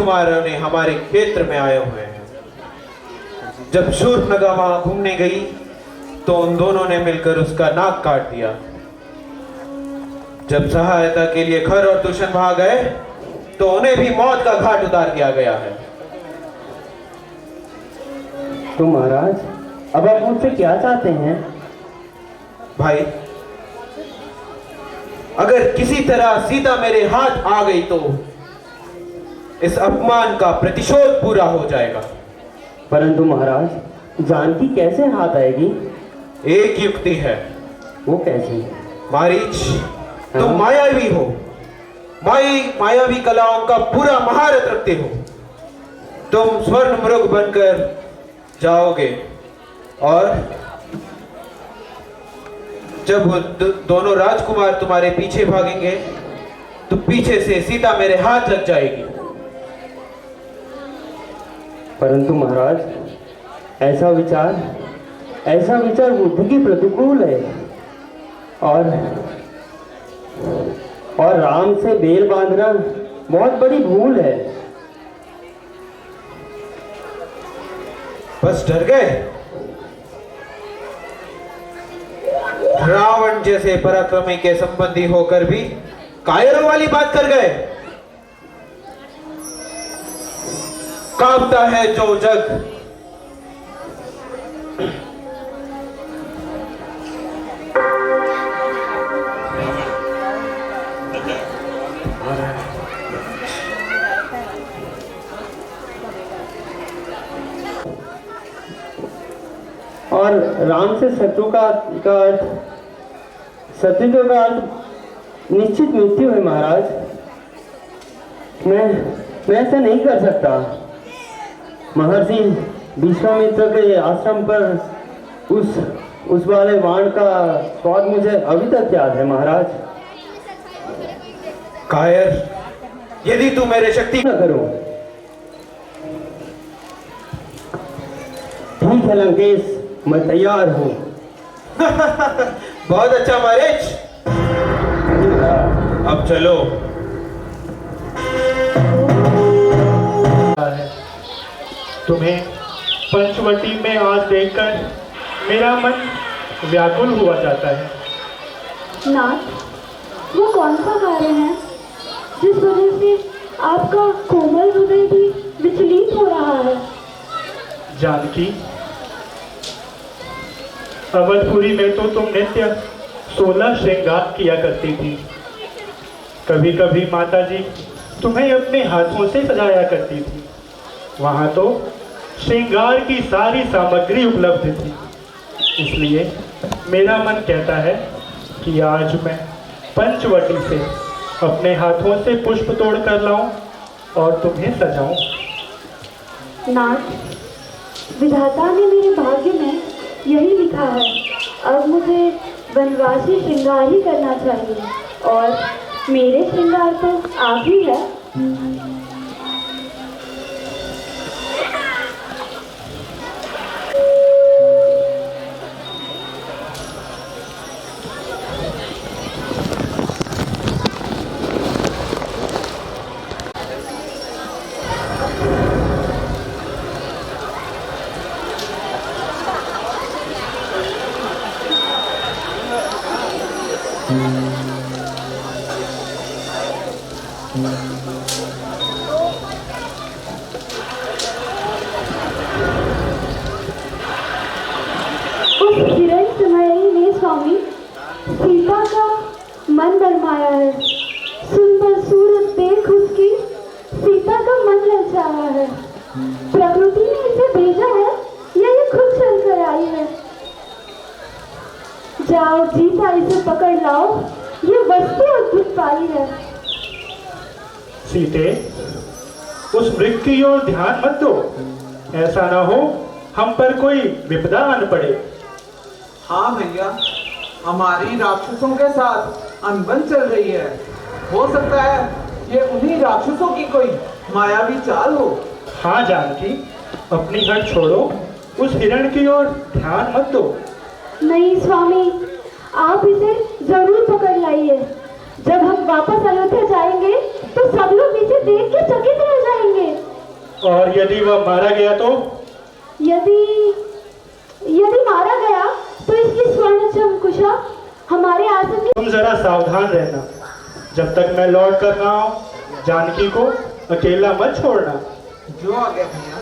राजकुमारों ने हमारे क्षेत्र में आए हुए हैं। जब शूर्पणखा वहां घूमने गई तो उन दोनों ने मिलकर उसका नाक काट दिया। जब सहायता के लिए खर और दुष्यंत वहां गए तो उन्हें भी मौत का घाट उतार दिया गया है। तो महाराज, अब आप मुझसे क्या चाहते हैं? भाई, अगर किसी तरह सीता मेरे हाथ आ गई तो इस अपमान का प्रतिशोध पूरा हो जाएगा। परंतु महाराज, जानकी कैसे हाथ आएगी? एक युक्ति है। वो कैसे? मारीच, तुम मायावी हो, मायावी कलाओं का पूरा महारत रखते हो। तुम स्वर्ण मृग बनकर जाओगे और जब दोनों राजकुमार तुम्हारे पीछे भागेंगे तो पीछे से सीता मेरे हाथ लग जाएगी। परंतु महाराज, ऐसा विचार बुद्धि की प्रतिकूल है और राम से बेल बांधना बहुत बड़ी भूल है। बस डर गए? रावण जैसे पराक्रमी के संबंधी होकर भी कायरों वाली बात कर गए। कांपता है जो जग। और राम से शत्रु का अर्थ निश्चित मृत्यु है महाराज। मैं ऐसा नहीं कर सकता। महर्षि विश्वामित्र के आश्रम पर उस वाले वाण का स्वाद मुझे अभी तक याद है महाराज। कायर, यदि तू मेरे शक्ति न करो। ठीक है लंकेश, मैं तैयार हूं। बहुत अच्छा मारीच, अब चलो। तुम्हें पंचवटी में आज देखकर मेरा मन व्याकुल हुआ जाता है। नाथ, वो कौन सा कार्य है जिस वजह से आपका कोमल हृदय भी विचलित हो रहा है? जानकी, अवधपुरी में तो तुम नित्य 16 श्रृंगार किया करती थी। कभी कभी माता जी तुम्हें अपने हाथों से सजाया करती थी। वहाँ तो श्रृंगार की सारी सामग्री उपलब्ध थी। इसलिए मेरा मन कहता है कि आज मैं पंचवटी से अपने हाथों से पुष्प तोड़ कर लाऊं और तुम्हें सजाऊं। नाथ, विधाता ने मेरे भाग्य में यही लिखा है। अब मुझे वनवासी श्रृंगार ही करना चाहिए और मेरे श्रृंगार तो आप ही है। उस हिरण समयी ने स्वामी सीता का मन बरमाया है। सुंदर सूरत देख उसकी सीता का मन ललचाया है। प्रकृति ने इसे भेजा है या ये खुद चल कर आई है? जाओ जीता इसे पकड़ लाओ, ये वस्तु अद्भुत पाई है। सीते, उस मृग की ओर ध्यान मत दो। ऐसा ना हो हम पर कोई विपदा आन पड़े। हाँ भैया, हमारी राक्षसों के साथ अनबन चल रही है। हो सकता है ये उन्हीं राक्षसों की कोई मायावी चाल हो। हाँ जानकी, अपनी हट छोड़ो, उस हिरण की ओर ध्यान मत दो। नहीं स्वामी, आप इसे जरूर पकड़ लाइए। जब हम वापस अयोध्या जाएंगे तो सब लोग इसे देख के चकित रह जाएंगे। यदि वह मारा गया तो? यदि यदि मारा गया तो इसकी स्वर्ण चमकुशा हमारे आसन में। तुम जरा सावधान रहना, जब तक मैं लौट कर ना आऊं जानकी को अकेला मत छोड़ना। जो आ गया भैया।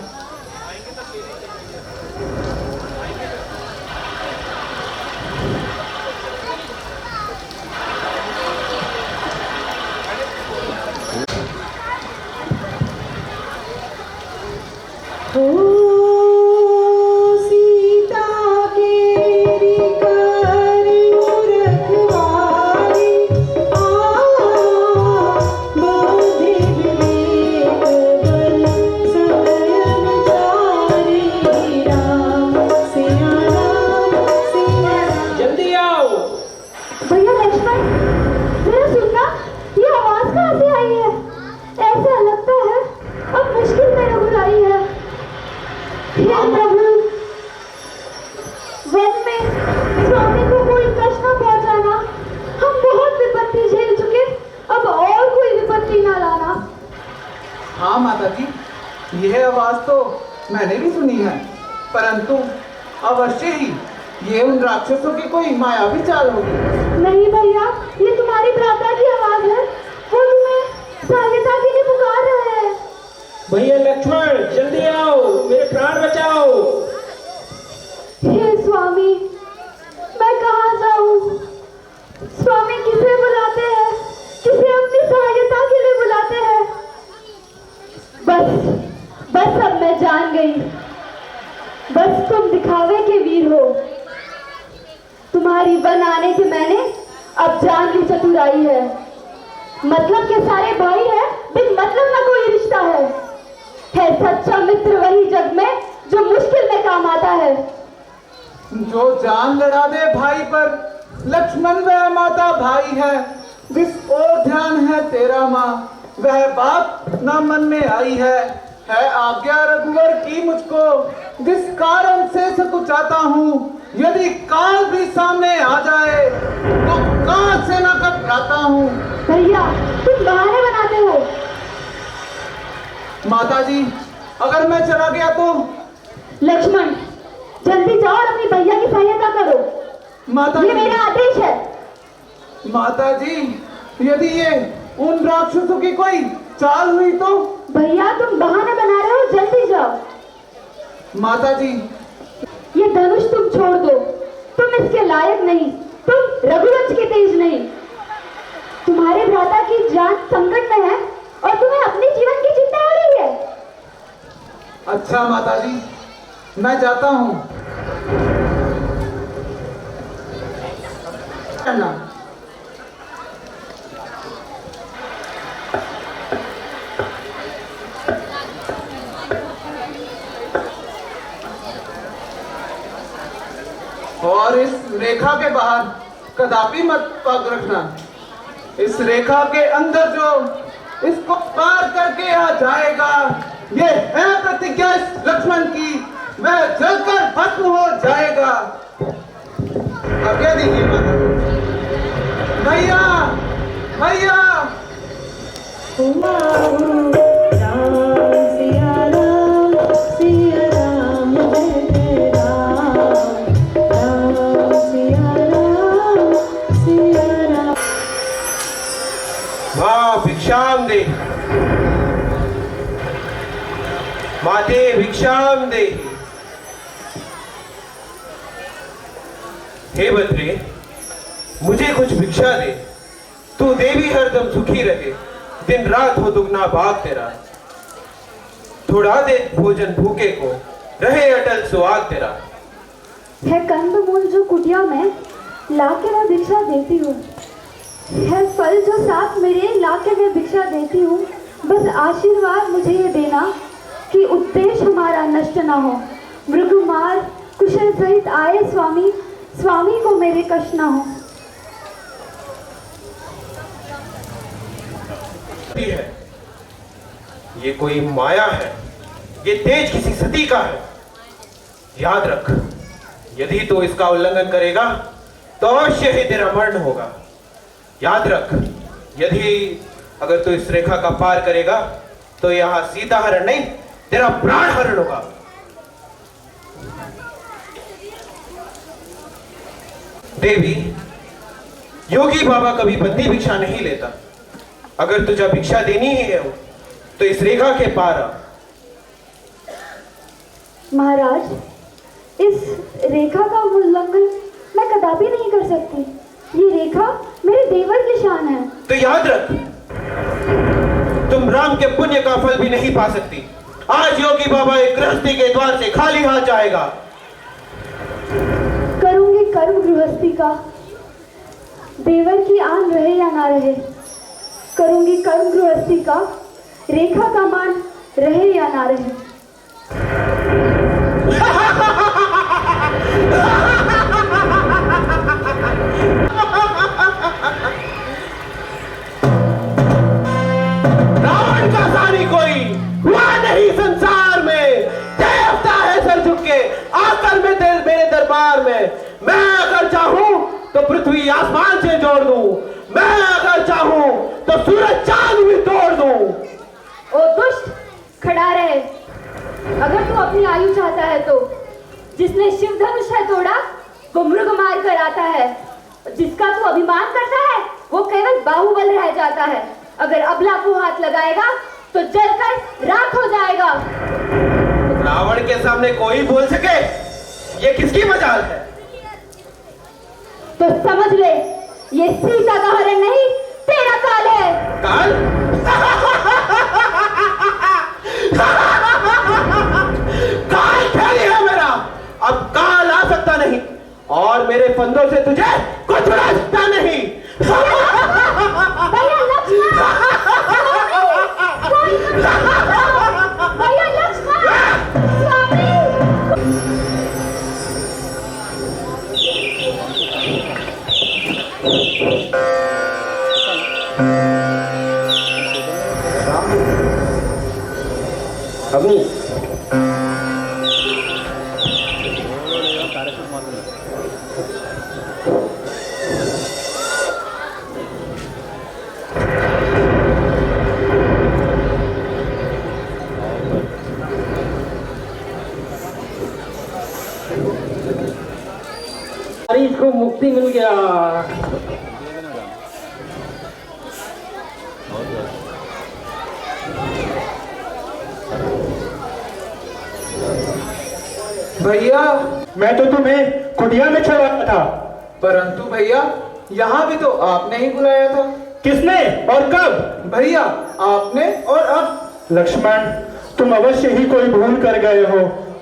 सीता केरी करी रखवारी बोधि विवेक बल संयम चारी राम सिया जल्दी आओ। भैया लक्ष्मण, जरा सुनना, ये आवाज कहाँ से आई है? ऐसा लगता है अब मुश्किल में रघुराई है। हे प्रभु, वन में स्वामी को कोई कष्ट न पहुंचाना। हम बहुत विपत्ति झेल चुके, अब और कोई विपत्ति न लाना। हाँ माता जी, यह आवाज तो मैंने भी सुनी है, परंतु अवश्य ही ये उन राक्षसों की कोई मायावी चाल होगी। नहीं भैया, ये तुम्हारी भ्राता की आवाज है। वो तुम्हें सहायता के लिए पुकार रहे हैं। भैया लक्ष्मण, जल्दी आओ, मेरे प्राण बचाओ। हे स्वामी, मैं कहाँ जाऊँ? स्वामी किसे बुलाते हैं, किसे अपनी सहायता के लिए बुलाते हैं? बस अब मैं जान गई। बस तुम दिखावे के वीर हो। तुम्हारी वन आने से मैंने अब जान ली चतुराई है। मतलब के सारे भाई है, बिन मतलब ना कोई रिश्ता है सच्चा मित्र वही जग में जो मुश्किल में काम आता है। जो जान लड़ा दे भाई पर, लक्ष्मण वह माता भाई है। जिस ओर ध्यान है तेरा माँ, वह बात न मन में आई है आज्ञा रघुवर की मुझको। जिस कारण से सकुचाता हूँ, यदि काल भी सामने आ जाए तो कहाँ से न घबराता हूँ। भैया, तुम बहाने बनाते हो। माता जी, अगर मैं चला गया तो? लक्ष्मण, जल्दी जाओ और अपनी भैया की सहायता करो। माता ये जी, मेरा आदेश है। माता जी, यदि ये उन राक्षसों की कोई चाल हुई तो? भैया, तुम बहाने बना रहे हो, जल्दी जाओ। माता जी, ये धनुष तुम छोड़ दो, तुम इसके लायक नहीं, तुम रघुवंश के तेज नहीं। तुम्हारे भ्राता की जान संकट में है और तुम्हें अपने जीवन की चिंता हो रही है। अच्छा माता जी, मैं जाता हूँ। और इस रेखा के बाहर कदापि मत पग रखना। इस रेखा के अंदर जो इसको पार करके आ जाएगा, ये है प्रतिज्ञा इस लक्ष्मण की, वह जलकर भस्म हो जाएगा। आज्ञा दीजिए माता। भैया, भैया। माँ भिक्षाम दे, माते भिक्षाम दे। हे बद्रे, मुझे कुछ भिक्षा दे। तू देवी हरदम सुखी रहे, दिन रात हो दुगना भाग तेरा। थोड़ा दे भोजन भूखे को, रहे अटल सुहाग तेरा। है कंदमूल जो कुटिया में लाके मैं भिक्षा देती हूँ, है फल जो साथ मेरे लाके मैं भिक्षा देती हूँ। बस आशीर्वाद मुझे ये देना कि उद्देश्य हमारा नष्ट ना हो। मृगमार कुशल सहित आए स्वामी, स्वामी को मेरे कष्ट ना हो। है ये कोई माया है, ये तेज किसी सती का है। याद रख, यदि तू इसका उल्लंघन करेगा तो अवश्य ही तेरा मरण होगा। याद रख, यदि अगर तू इस रेखा का पार करेगा तो यहाँ सीता हरण नहीं तेरा प्राण हरण होगा। देवी, योगी बाबा कभी बंदी भिक्षा नहीं लेता। अगर तुझे भिक्षा देनी ही है तो इस रेखा के पार आ। महाराज, इस रेखा का उल्लंघन मैं कदापि नहीं कर सकती। ये रेखा मेरे देवर की शान है। तो याद रख, तुम राम के पुण्य का फल भी नहीं पा सकती। आज योगी बाबा एक गृहस्थी के द्वार से खाली हाथ जाएगा। करूंगी कर्म गृहस्थी का, देवर की आन रहे या ना रहे। करूंगी कर्म गृहस्थी का, रेखा का मान रहे या ना रहे। रावण का सानी कोई हुआ नहीं संसार में। देवता है सर झुक के आकर मेरे दरबार में। मैं अगर चाहूं तो पृथ्वी आसमान से जोड़ दूं। मैं अगर चाहूं तो सूरज चांद भी तोड़ दूं। ओ दुष्ट, खड़ा रहे। अगर तू अपनी आयु चाहता है तो जिसने शिव धनुष है तोड़ा वो मृग मार कर आता है। जिसका तू अभिमान करता है वो केवल बाहुबल रह जाता है। अगर अबला को हाथ लगाएगा तो जलकर राख हो जाएगा। रावण के सामने कोई बोल सके, ये किसकी मजाल है? तो समझ ले, ये सीता का हरण नहीं, तेरा काल है। काल? काल फैली है मेरा। अब काल आ सकता नहीं और मेरे फंदों से तुझे कुछ उड़ा सकता नहीं। भैया लक्ष्मण! भैया लक्ष्मण! स्वामी! अग्नि, को मुक्ति मिल गया। भैया, मैं तो तुम्हें कुटिया में छुड़वाया था। परंतु भैया, यहाँ भी तो आपने ही बुलाया था। किसने और कब? भैया, आपने और अब। लक्ष्मण, तुम अवश्य ही कोई भूल कर गए हो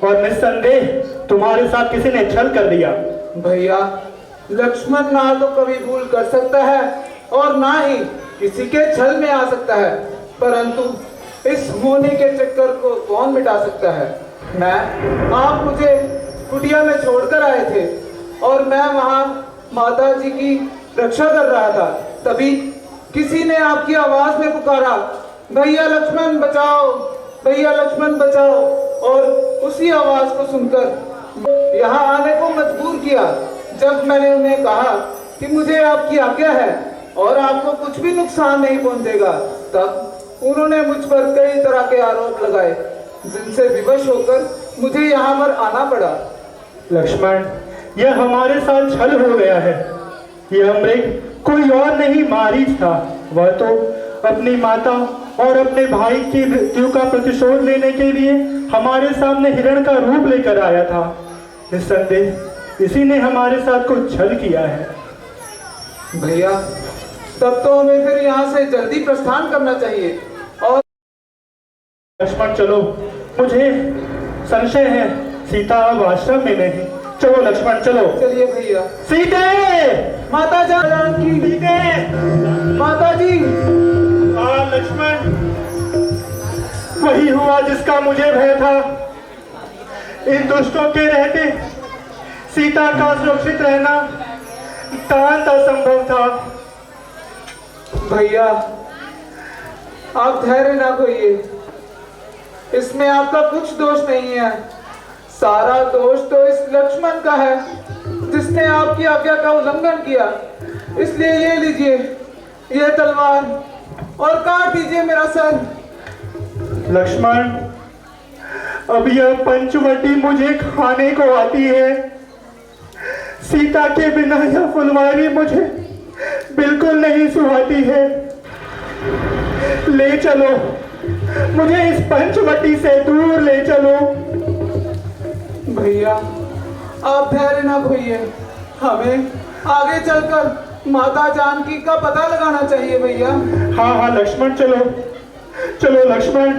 और निस्संदेह तुम्हारे साथ किसी ने छल कर दिया। भैया, लक्ष्मण ना तो कभी भूल कर सकता है और ना ही किसी के छल में आ सकता है, परंतु इस होने के चक्कर को कौन मिटा सकता है? आप मुझे कुटिया में छोड़कर आए थे और मैं वहां माता जी की रक्षा कर रहा था। तभी किसी ने आपकी आवाज में पुकारा, भैया लक्ष्मण बचाओ, भैया लक्ष्मण बचाओ। और उसी आवाज को सुनकर यहाँ आने को मजबूर किया। जब मैंने उन्हें कहा कि मुझे आपकी आज्ञा है और आपको कुछ भी नुकसान नहीं पहुंचेगा, तब उन्होंने मुझ पर कई तरह के आरोप लगाए, जिनसे विवश होकर मुझे यहाँ पर आना पड़ा। लक्ष्मण, यह हमारे साथ छल हो गया है। यह मृग कोई और नहीं, मारीच था। वह तो अपनी माता और अपने भाई की मृत्यु का प्रतिशोध लेने के लिए हमारे सामने हिरण का रूप लेकर आया था। निस्संदेह इसी ने हमारे साथ कुछ छल किया है। भैया, तब तो हमें फिर यहाँ से जल्दी प्रस्थान करना चाहिए। और लक्ष्मण चलो, मुझे संशय है सीता अब आश्रम में नहीं। चलो लक्ष्मण चलो। चलिए भैया। सीते! माता जानकी! सीते! माता जी! हाँ लक्ष्मण, वही हुआ जिसका मुझे भय था। इन दुष्टों के रहते सीता का सुरक्षित रहना नितांत असंभव था। भैया, आप धैर्य ना खोइए। इसमें आपका कुछ दोष नहीं है। सारा दोष तो इस लक्ष्मण का है, जिसने आपकी आज्ञा का उल्लंघन किया। इसलिए ये लीजिए ये तलवार और काट दीजिए मेरा सर। लक्ष्मण, अब यह पंचवटी मुझे खाने को आती है। सीता के बिना यह फुलवारी मुझे बिल्कुल नहीं सुहाती है। ले चलो मुझे इस पंचवटी से दूर ले चलो। भैया आप धैर्य ना खोइए, हमें आगे चलकर माता जानकी का पता लगाना चाहिए भैया। हाँ हाँ लक्ष्मण, चलो चलो लक्ष्मण।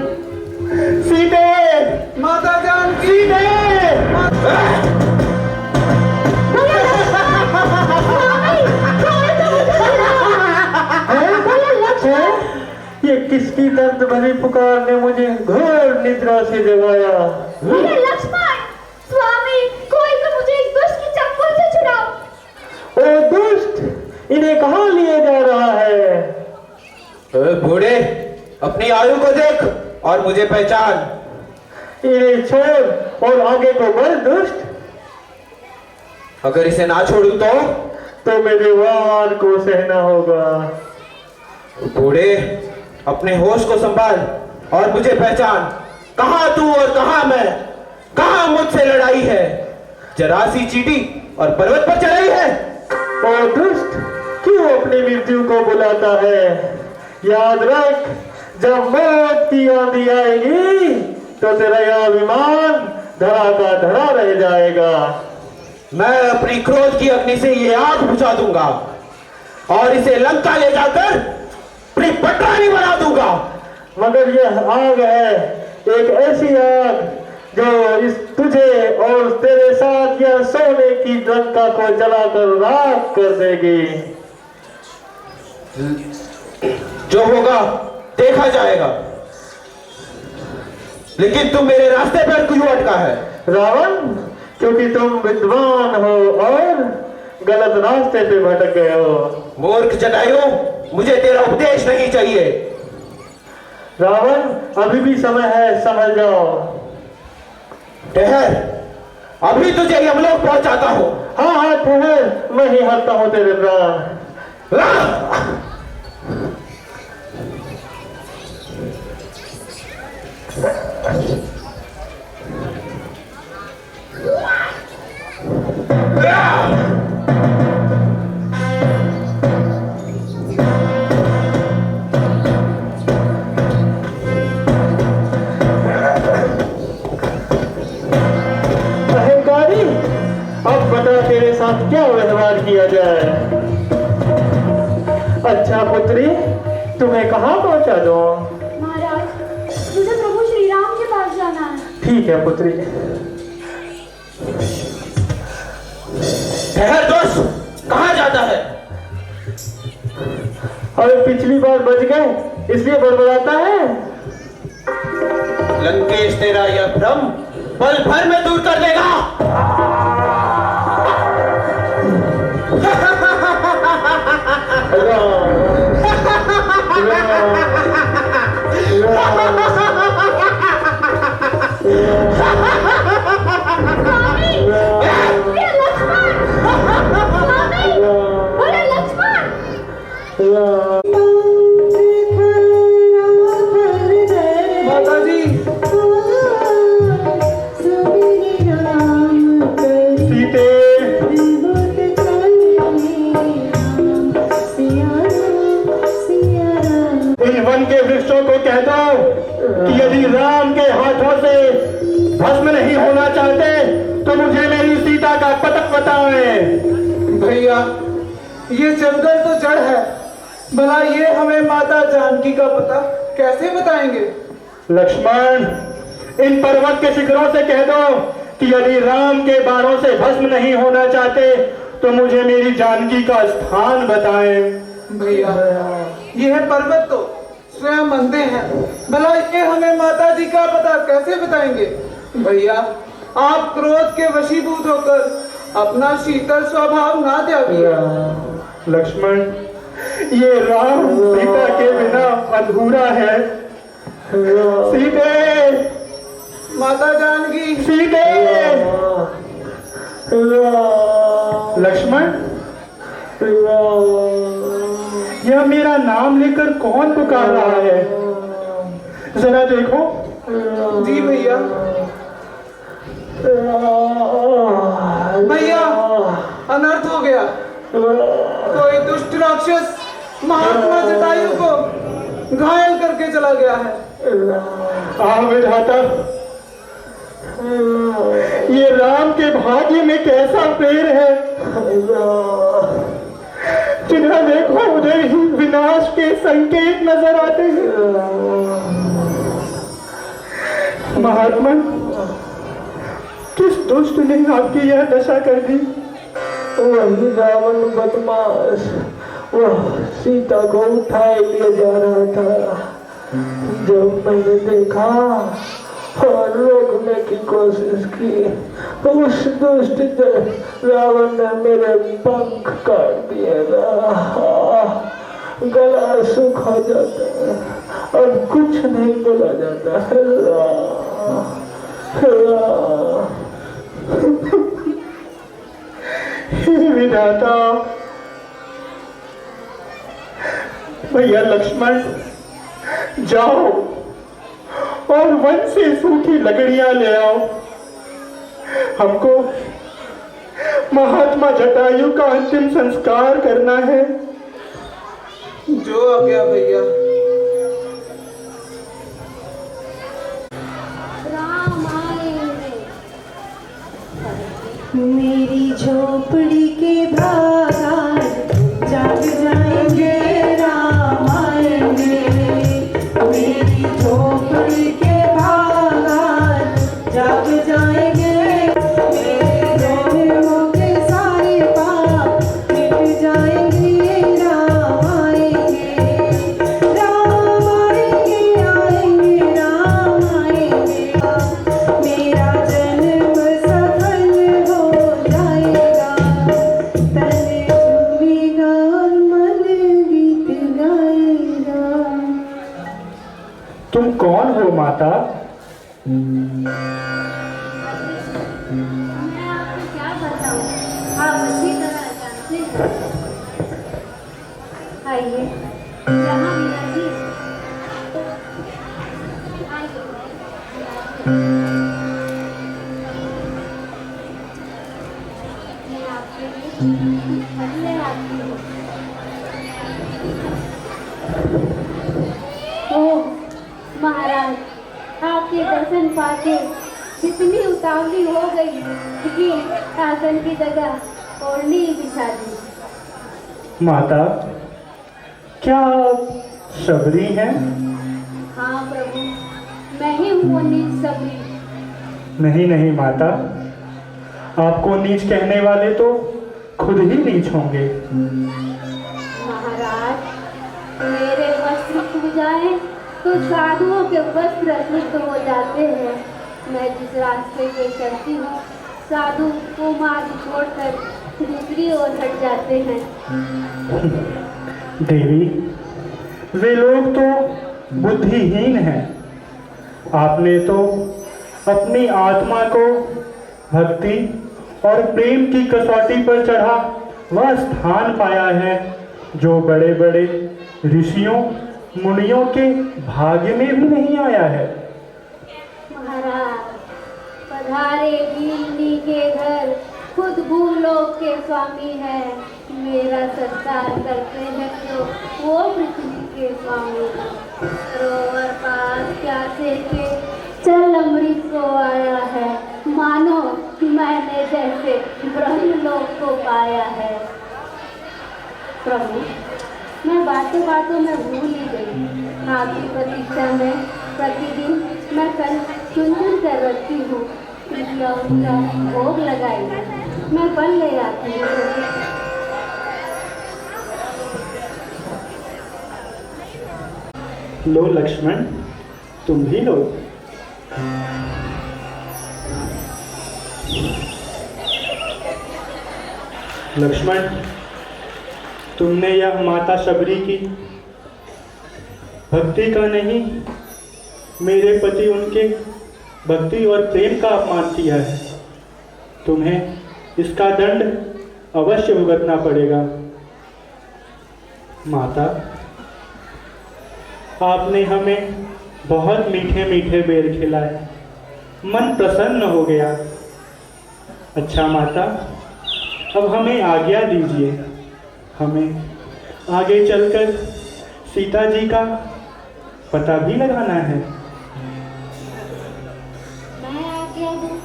सीते, माता जानकी, सीते। ये किसकी दर्द भरी पुकार ने मुझे घोर निद्रा से जगाया। मेरे लक्ष्मण, स्वामी, कोई तो मुझे इस दुष्ट की चंगुल से छुड़ाओ। ओ दुष्ट, इन्हें कहाँ लिए जा रहा है? बूढ़े, अपनी आयु को देख और मुझे पहचान। इन्हें छोड़ और आगे को बढ़ दुष्ट। अगर इसे ना छोड़ू तो मेरे वार को सहना होगा। बूढ़े, अपने होश को संभाल और मुझे पहचान। कहां तू और कहां मैं? कहां मुझसे लड़ाई है? जरा सी चीटी और पर्वत पर चढ़ाई है। ओ दुष्ट, क्यों अपनी मृत्यु को बुलाता है? याद रख, जब मौत की आंधी आएगी तो तेरा यह विमान धरा का धरा रह जाएगा। मैं अपनी क्रोध की अग्नि से ये आग बुझा दूंगा और इसे लंका ले जाकर अपनी पटरानी बना दूंगा। मगर यह आग है, एक ऐसी आग जो इस तुझे और तेरे साथ यह सोने की लंका को जलाकर राख कर देगी। जो होगा देखा जाएगा, लेकिन तुम मेरे रास्ते पर क्यों अटका है? रावण, क्योंकि तुम विद्वान हो और गलत रास्ते पे भटक गए हो। मूर्ख जटायु, मुझे तेरा उपदेश नहीं चाहिए। रावण, अभी भी समय है, समझ जाओ। ठहर, अभी तुझे यमलोक पहुंचाता हूं। हाँ हाँ ठहर, मैं ही हरता हूं तेरे प्राण। अहंकारी, अब बता तेरे साथ क्या व्यवहार किया जाए। अच्छा पुत्री, तुम्हें कहाँ पहुंचा दो? महाराज, मुझे प्रभु श्री राम के पास जाना है। ठीक है पुत्री। ठहर दोस्त, कहां जाता है? अरे पिछली बार बच गए इसलिए बड़बड़ाता है। लंकेश, तेरा यह भ्रम पल भर में दूर कर देगा। स्वामी, ये लक्ष्मण, स्वामी, बोले लक्ष्मण। माता जी, सीते, इन वन के वृक्षों को कह दो कि यदि राम के हाथों से भस्म नहीं होना चाहते तो मुझे मेरी सीता का पतक बताएं। भैया ये जंगल तो जड़ है, भला ये हमें माता जानकी का पता कैसे बताएंगे? लक्ष्मण, इन पर्वत के शिखरों से कह दो कि यदि राम के बाणों से भस्म नहीं होना चाहते तो मुझे मेरी जानकी का स्थान बताएं। भैया यह पर्वत तो स्वयं अंधे हैं, भला ये हमें माता जी का पता कैसे बताएंगे? भैया आप क्रोध के वशीभूत होकर अपना शीतल स्वभाव ना त्यागिए। लक्ष्मण, ये राम सीता के बिना अधूरा है। सीते, माता जानकी, सीते। लक्ष्मण, यह मेरा नाम लेकर कौन पुकार रहा है? जरा देखो। जी भैया। भैया, अनर्थ हो गया। कोई दुष्ट राक्षस महात्मा जटायु को घायल करके चला गया है। विधाता, ये राम के भाग्य में कैसा पेड़ है, जिन्हें देखो उधर ही विनाश के संकेत नजर आते हैं। महात्मा, किस दुष्ट ने आपकी यह दशा कर दी? वही रावण बदमाश, वह सीता को उठाए लिए जा रहा था। जब मैंने देखा और रोकने की कोशिश की, उस दुष्ट रावण ने मेरे पंख काट दिए। गला सूखा जाता है और कुछ नहीं बोला जाता है। विधाता, भैया लक्ष्मण, जाओ और वन से सूखी लकड़ियां ले आओ। हमको महात्मा जटायु का अंतिम संस्कार करना है। जो आ गया भैया। मेरी झोपड़ी के बाहर जाग जाएंगे, राम आएंगे। मेरी झोपड़ी के बाहर जाग जाएंगे, मेरे जन्मों के सारे पाप मिट जाएंगे, राम आएंगे। राम आएंगे, आएंगे, राम आएंगे। मेरा जन्म सफल हो जाएगा, तन झूमेगा और मन गीत गाएगा। तुम कौन हो माता? मैं आपको क्या बताऊं, आप अच्छी तरह जानते हैं। आइए, यहाँ मिलाइए। आइए। मैं आपके लिए फल ले आती हूँ। ओह महाराज, आपके दर्शन पाके इतनी उतावली हो गई कि आसन की जगह ओढ़नी बिछा दी। माता, क्या आप शबरी हैं? हाँ प्रभु, मैं ही हूँ वो नीच सबरी। नहीं नहीं माता, आपको नीच कहने वाले तो खुद ही नीच होंगे। महाराज, मेरे वस्त्र छू जाए तो साधुओं के वस्त्र अशुद्ध हो जाते हैं। मैं जिस रास्ते पे चलती हूँ, साधु वो मार्ग छोड़कर दूसरी ओर हट जाते हैं। देवी, वे लोग तो बुद्धिहीन हैं। आपने तो अपनी आत्मा को भक्ति और प्रेम की कसौटी पर चढ़ा वह स्थान पाया है जो बड़े बड़े ऋषियों मुनियों के भाग्य में भी नहीं आया है। महाराज, पधारे भीलनी के घर, खुद भूलोक के स्वामी है। मेरा सत्कार करते हैं तो वो पृथ्वी के स्वामी है। सरोवर पास प्यासे के चल अमृत को आया है, मानो मैंने जैसे ब्रह्मलोक को पाया है। प्रभु, मैं बातों बातों में भूल ही गई। आपकी प्रतीक्षा में प्रतिदिन मैं कल चुन चुन कर रखती हूँ। कृपया उनका भोग लगाइए, मैं फल ले आती हूँ। लो लक्ष्मण, तुम भी लो। लक्ष्मण, तुमने यह माता शबरी की भक्ति का नहीं, मेरे पति उनके भक्ति और प्रेम का अपमान किया है। तुम्हें इसका दंड अवश्य भुगतना पड़ेगा। माता, आपने हमें बहुत मीठे मीठे बेर खिलाए, मन प्रसन्न हो गया। अच्छा माता, अब हमें आज्ञा दीजिए। हमें आगे चलकर सीता जी का पता भी लगाना है। मैं आज्ञा दूं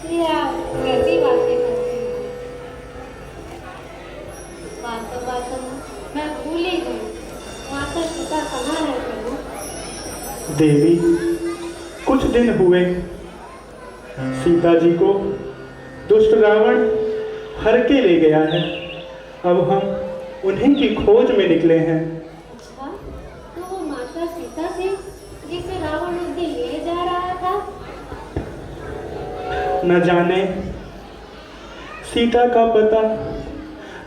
कि आप कैसी बातें करती हैं? बातों में मैं भूल ही गई, माता सीता कहाँ है प्रभु? देवी, कुछ दिन हुए सीता जी को दुष्ट रावण हर के ले गया है। अब हम उन्हीं की खोज में निकले हैं। अच्छा, तो वो माता सीता थी जिसे रावण उस दिन ले जा रहा था? न जाने सीता का पता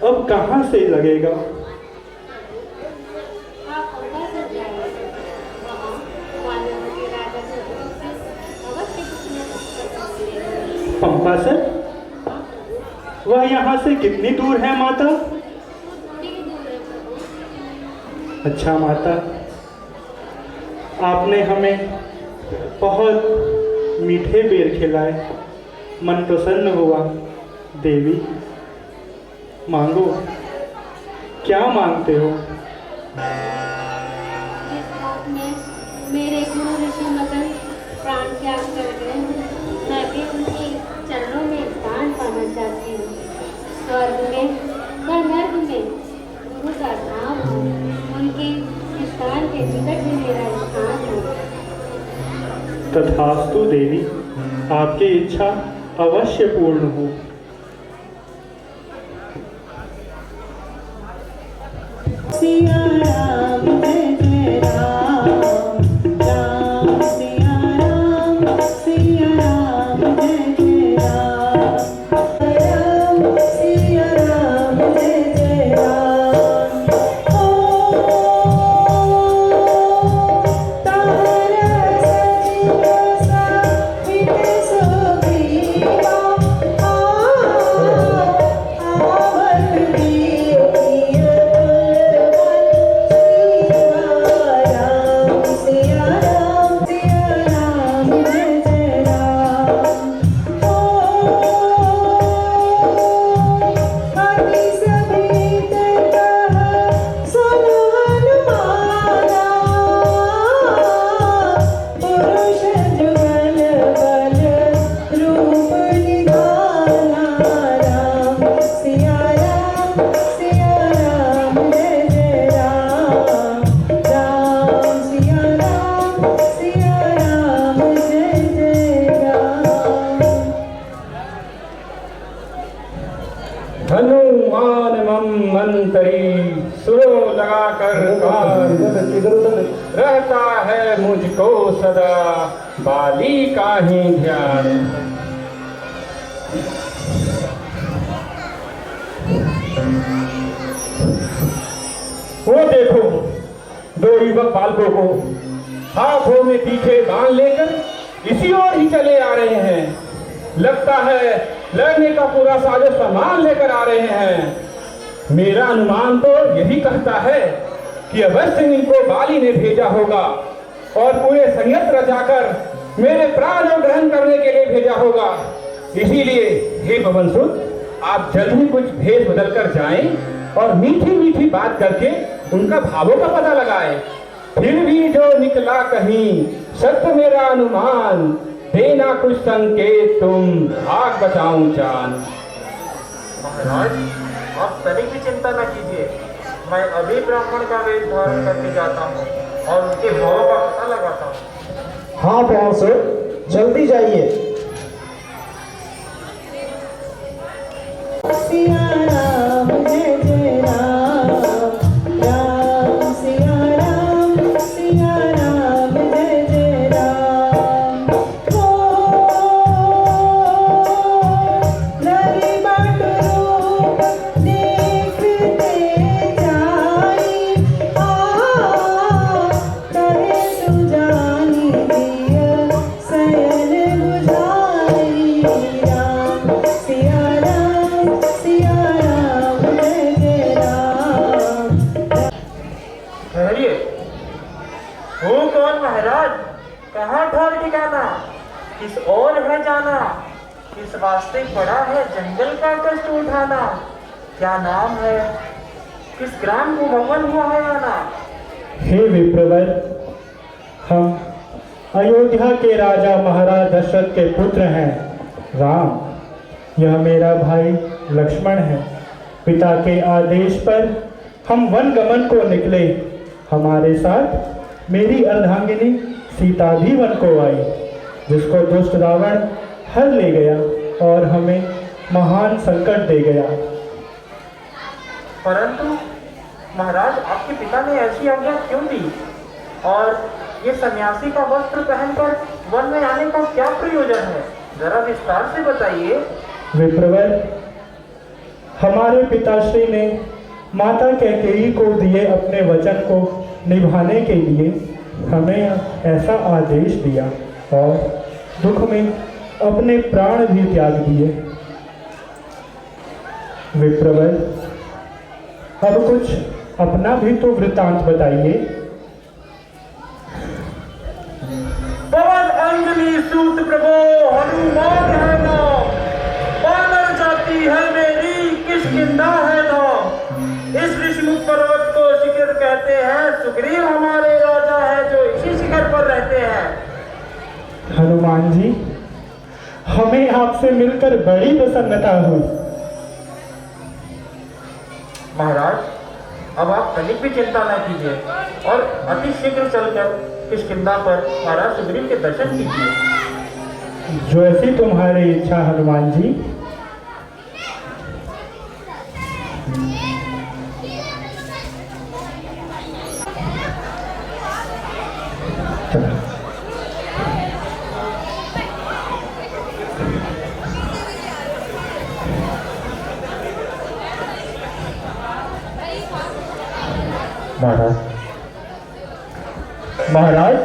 अब कहाँ से लगेगा। आप पंपा से जाइए, वहाँ वानरों के राजा से अवश्य कुछ न कुछ पता मिलेगा। पंपा सर, वह यहाँ से कितनी दूर है माता? थोड़ी ही दूर है प्रभु। अच्छा माता, आपने हमें बहुत मीठे बेर खिलाए, मन प्रसन्न हुआ। देवी, मांगो, क्या मांगते हो? जिस बात में मेरे गुरु ऋषि मगन प्राण त्याग कर गए, मैं भी उनके चरणों में स्थान पाना चाहती हूँ। स्वर्ग में या नर्क में गुरु का धाम हो, उनके स्थान के निकट में मेरा स्थान हो। तथास्तु देवी, आपकी इच्छा अवश्य पूर्ण हो। सिया राम जय जय राम, राम सिया राम, सिया राम जय जय राम, राम सिया राम जय जय राम। ओ तारा सचिव साहित सुग्रीवा, आवत प्रिय प्रिय राम सिया राम, सिया राम जय जय राम। ओ हरि समेत कहा सुन हनुमाना, पुरुष जुगल बल रूप निधाना, राम सिया राम, सिया राम जय जय राम, राम सिया राम, सिया राम जय जय राम। हनुमान मम मंतरी, सुरो लगाकर कान, रहता है मुझको सदा बाली का ही ध्यान। वो देखो, दो युवक बालकों को हाथों में तीखे बाण लेकर इसी ओर ही चले आ रहे हैं। लगता है लड़ने का पूरा साजो सामान लेकर आ रहे हैं। मेरा अनुमान तो यही कहता है कि अवश्य इनको बाली ने भेजा होगा और पूरे संयंत्र रचाकर मेरे प्राण ग्रहण करने के लिए भेजा होगा। इसीलिए हे पवन सुत, आप जल्द ही कुछ भेष बदल कर जाएं और मीठी मीठी बात करके उनका भावों का पता लगाएं। फिर भी जो निकला कहीं सत्य मेरा अनुमान, देना कुछ संकेत तुम भाग बचाऊं जान। महाराज, आप तनिक भी चिंता न कीजिए, मैं अभी ब्राह्मण का वेश धारण करके जाता हूँ और उनके भावों का पता लगाता हूँ। हाँ पहुंचो, जल्दी जाइए। सिया राम जय जय राम, राम सिया राम, सिया राम जय जय राम। ओ रवि बट रूप देखते जाई, करे सुजानी दिय शयन बुझाई, राम सिया राम, सिया राम जय जय राम। ठहरिए, वो कौन महाराज? कहाँ ठहर ठिकाना? किस ओर है जाना? किस वास्ते पड़ा है जंगल का कष्ट उठाना? क्या नाम है? किस ग्राम को भवन हुआ है आना? हे विप्रवर, हम अयोध्या के राजा महाराज दशरथ के पुत्र हैं राम। यह मेरा भाई लक्ष्मण है। पिता के आदेश पर हम वन गमन को निकले। हमारे साथ मेरी अर्धांगिनी सीता भी वन को आई, जिसको दुष्ट रावण हर ले गया और हमें महान संकट दे गया। परंतु महाराज, आपके पिता ने ऐसी आज्ञा क्यों दी? और ये सन्यासी का वस्त्र पहनकर वन में आने का क्या प्रयोजन है? जरा विस्तार से बताइए। विप्रवर, हमारे पिताश्री ने माता कैकेयी को दिए अपने वचन को निभाने के लिए हमें ऐसा आदेश दिया और दुख में अपने प्राण भी त्याग दिए। विप्रवर, अब कुछ अपना भी तो वृत्तांत बताइए। पवन अंजलि सूत प्रभो हनुमान है नाम, वानर जाति है मेरी किष्किंधा है नाम। इस ऋषिमुख पर्वत को शिखर कहते हैं, सुग्रीव हमारे राजा है जो इसी शिखर पर रहते हैं। हनुमान जी, हमें आपसे मिलकर बड़ी प्रसन्नता हुई। महाराज, अब आप तनिक भी चिंता न कीजिए और अति शीघ्र चलकर किष्किंधा पर महाराज सुग्रीव के दर्शन कीजिए। जो ऐसी तुम्हारी इच्छा हनुमान जी। महाराज,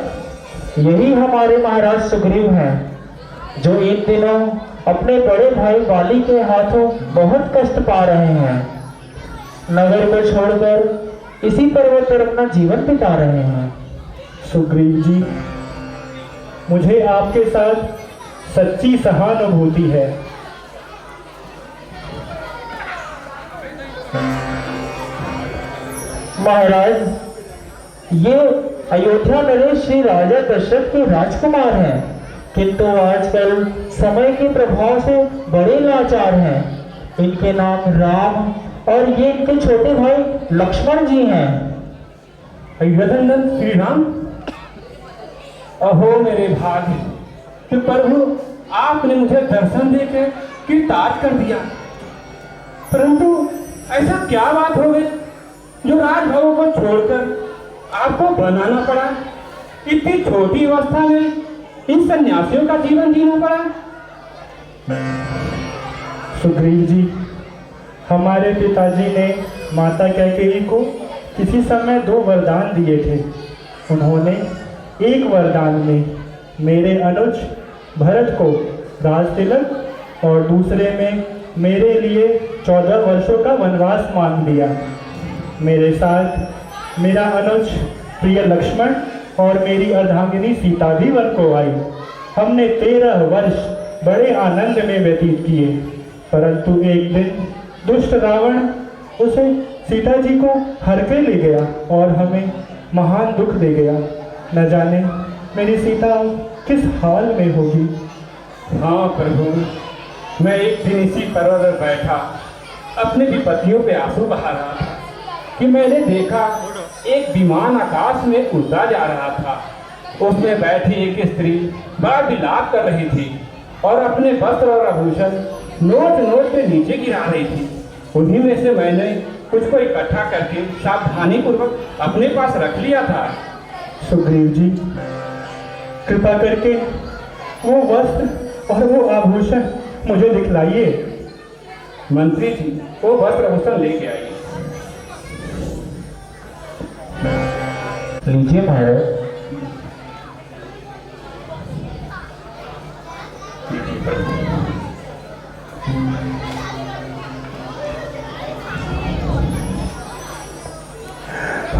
यही हमारे महाराज सुग्रीव हैं, जो इन दिनों अपने बड़े भाई वाली के हाथों बहुत कष्ट पा रहे हैं। नगर को छोड़कर इसी पर्वत पर अपना जीवन बिता रहे हैं। सुग्रीव जी, मुझे आपके साथ सच्ची सहानुभूति है। महाराज, ये अयोध्या नरेश श्री राजा दशरथ के राजकुमार हैं, किंतु आजकल समय के प्रभाव से बड़े लाचार हैं। इनके नाम राम और ये इनके छोटे भाई लक्ष्मण जी हैं। अयोध्यानंद श्री राम, अहो मेरे भाग्य कि प्रभु आपने मुझे दर्शन देकर कृतार्थ कर दिया। परंतु ऐसा क्या बात हो गई जो राजभवन को छोड़कर आपको बनाना पड़ा? इतनी छोटी अवस्था में इन सन्यासियों का जीवन जीना पड़ा? सुग्रीव जी, हमारे पिताजी ने माता कैकेयी को किसी समय 2 वरदान दिए थे। उन्होंने एक वरदान में मेरे अनुज भरत को राज तिलक और दूसरे में मेरे लिए 14 वर्षों का वनवास मांग लिया। मेरे साथ मेरा अनुज प्रिय लक्ष्मण और मेरी अर्धांगिनी सीता भी वन को आई। हमने 13 वर्ष बड़े आनंद में व्यतीत किए, परंतु एक दिन दुष्ट रावण उसे सीता जी को हर के ले गया और हमें महान दुख दे गया। न जाने मेरी सीता किस हाल में होगी। हाँ प्रभु, मैं एक दिन इसी पर्वत पर बैठा अपने विपत्तियों पे आंसू बहा रहा था कि मैंने देखा एक विमान आकाश में उड़ता जा रहा था। उसमें बैठी एक स्त्री बड़ा विलाप कर रही थी और अपने वस्त्र और आभूषण नोच नोच के नीचे गिरा रही थी। उन्हीं में से मैंने कुछ को इकट्ठा करके सावधानी पूर्वक अपने पास रख लिया था। सुग्रीव जी, कृपा करके वो वस्त्र और वो आभूषण मुझे दिखलाइए। मंत्री जी, वो वस्त्र आभूषण लेके आइए। लीजिए महाराज।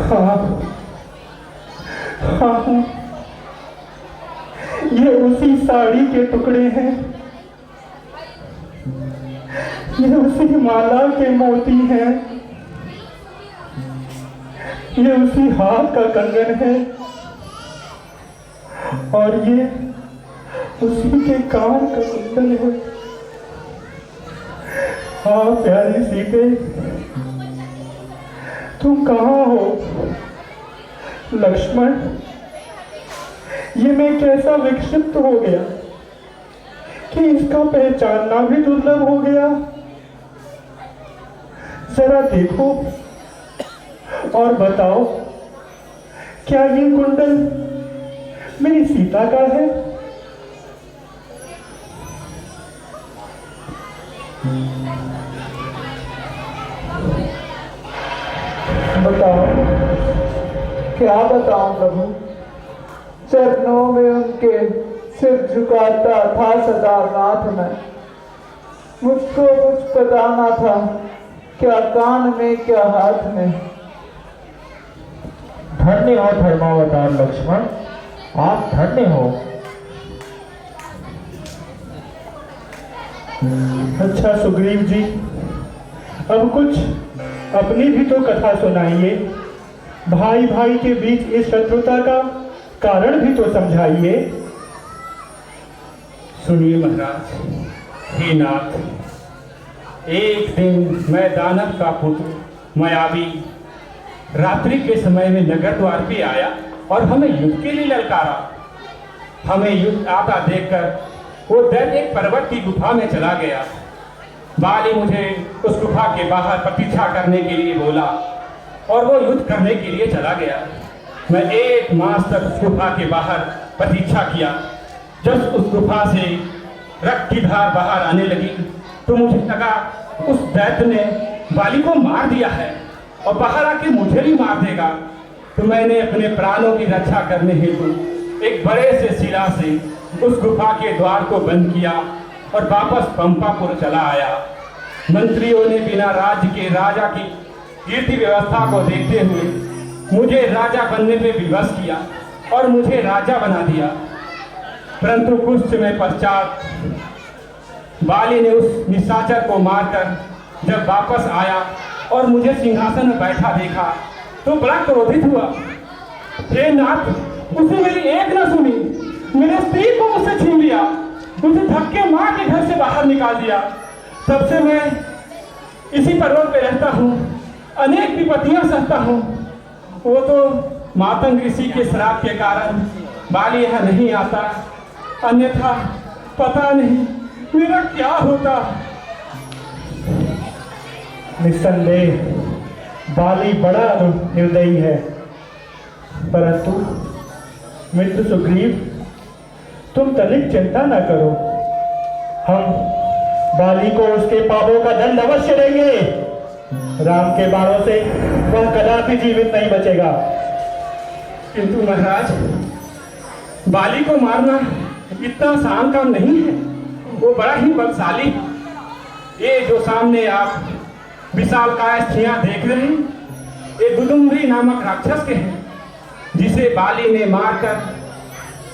हाँ, हाँ, ये उसी साड़ी के टुकड़े हैं ये उसी माला के मोती हैं, ये उसी हाथ का कंगन है, और ये उसी के कान का कुंडल है। हाँ प्यारी सीते, तुम कहाँ हो? लक्ष्मण, ये मैं कैसा विक्षिप्त हो गया कि इसका पहचानना भी दुर्लभ हो गया। जरा देखो और बताओ, क्या ये कुंडल मेरी सीता का है? बताओ, क्या बताऊं प्रभु? चरणों में उनके सिर झुकाता था सदा नाथ में। मुझको कुछ पता ना था, क्या कान में क्या हाथ में। धन्य हो धर्मावतार लक्ष्मण, आप धन्य हो। अच्छा सुग्रीव जी, अब कुछ अपनी भी तो कथा सुनाइए। भाई भाई के बीच इस शत्रुता का कारण भी तो समझाइए। सुनिए महाराज, हे नाथ, एक दिन मैं दानव का पुत्र मायावी रात्रि के समय में नगर द्वार पे आया और हमें युद्ध के लिए ललकारा। हमें युद्ध आता देखकर वो दैत्य एक पर्वत की गुफा में चला गया। बाली मुझे उस गुफा के बाहर प्रतीक्षा करने के लिए बोला और वो युद्ध करने के लिए चला गया। मैं 1 मास तक उस गुफा के बाहर प्रतीक्षा किया। जब उस गुफा से रक्त की धार बाहर आने लगी तो मुझे लगा उस दैत्य ने बाली को मार दिया है और बाहर आके मुझे भी मार देगा। तो मैंने अपने प्राणों की रक्षा करने हेतु एक बड़े से शिला से उस गुफा के द्वार को बंद किया और वापस पंपापुर चला आया। मंत्रियों ने बिना राज्य के राजा की कीर्ति व्यवस्था को देखते हुए मुझे राजा बनने में विवश किया और मुझे राजा बना दिया। परंतु कुछ समय पश्चात बाली ने उस निशाचर को मारकर जब वापस आया और मुझे सिंहासन में बैठा देखा तो बड़ा क्रोधित हुआ। हे नाथ, उसने मेरी एक न सुनी, मेरे स्त्री को मुझसे छीन लिया, मुझे धक्के मार के घर से बाहर निकाल दिया। तब से मैं इसी पर्वत पे रहता हूँ, अनेक विपत्तियां सहता हूँ। वो तो मातंग ऋषि के श्राप के कारण बाली यहाँ नहीं आता, अन्यथा पता नहीं मेरा क्या होता। निस्संदेह बाली बड़ा निर्दयी है, परंतु मित्र सुग्रीव, तुम तनिक चिंता न करो। हम बाली को उसके पापों का दंड अवश्य देंगे। राम के बाणों से वह कदापि जीवित नहीं बचेगा। किंतु महाराज, बाली को मारना इतना आसान काम नहीं है, वो बड़ा ही बलशाली। ये जो सामने आप विशालकाय स्त्रियां देख रहे हैं, ये दुदुम्बरी नामक राक्षस के हैं, जिसे बाली ने मारकर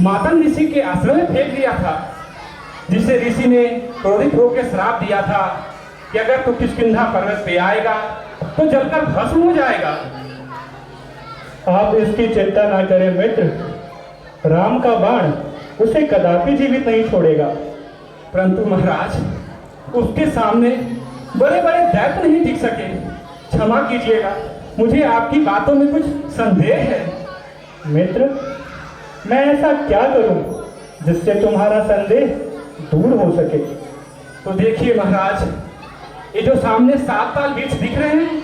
मातंग ऋषि के आश्रम में फेंक दिया था, जिसे ऋषि ने क्रोधित होकर श्राप दिया था कि अगर तू किष्किंधा पर्वत पे आएगा तो जलकर भस्म हो जाएगा। आप इसकी चिंता ना करें मित्र, राम का बाण उसे कदापि जीवित नहीं छोड़ेगा। परंतु महाराज, उसके सामने बड़े बड़े दैत्य नहीं दिख सके। क्षमा कीजिएगा, मुझे आपकी बातों में कुछ संदेह है। मित्र, मैं ऐसा क्या करूं जिससे तुम्हारा संदेह दूर हो सके? तो देखिए महाराज, ये जो सामने 7 ताल वृक्ष दिख रहे हैं,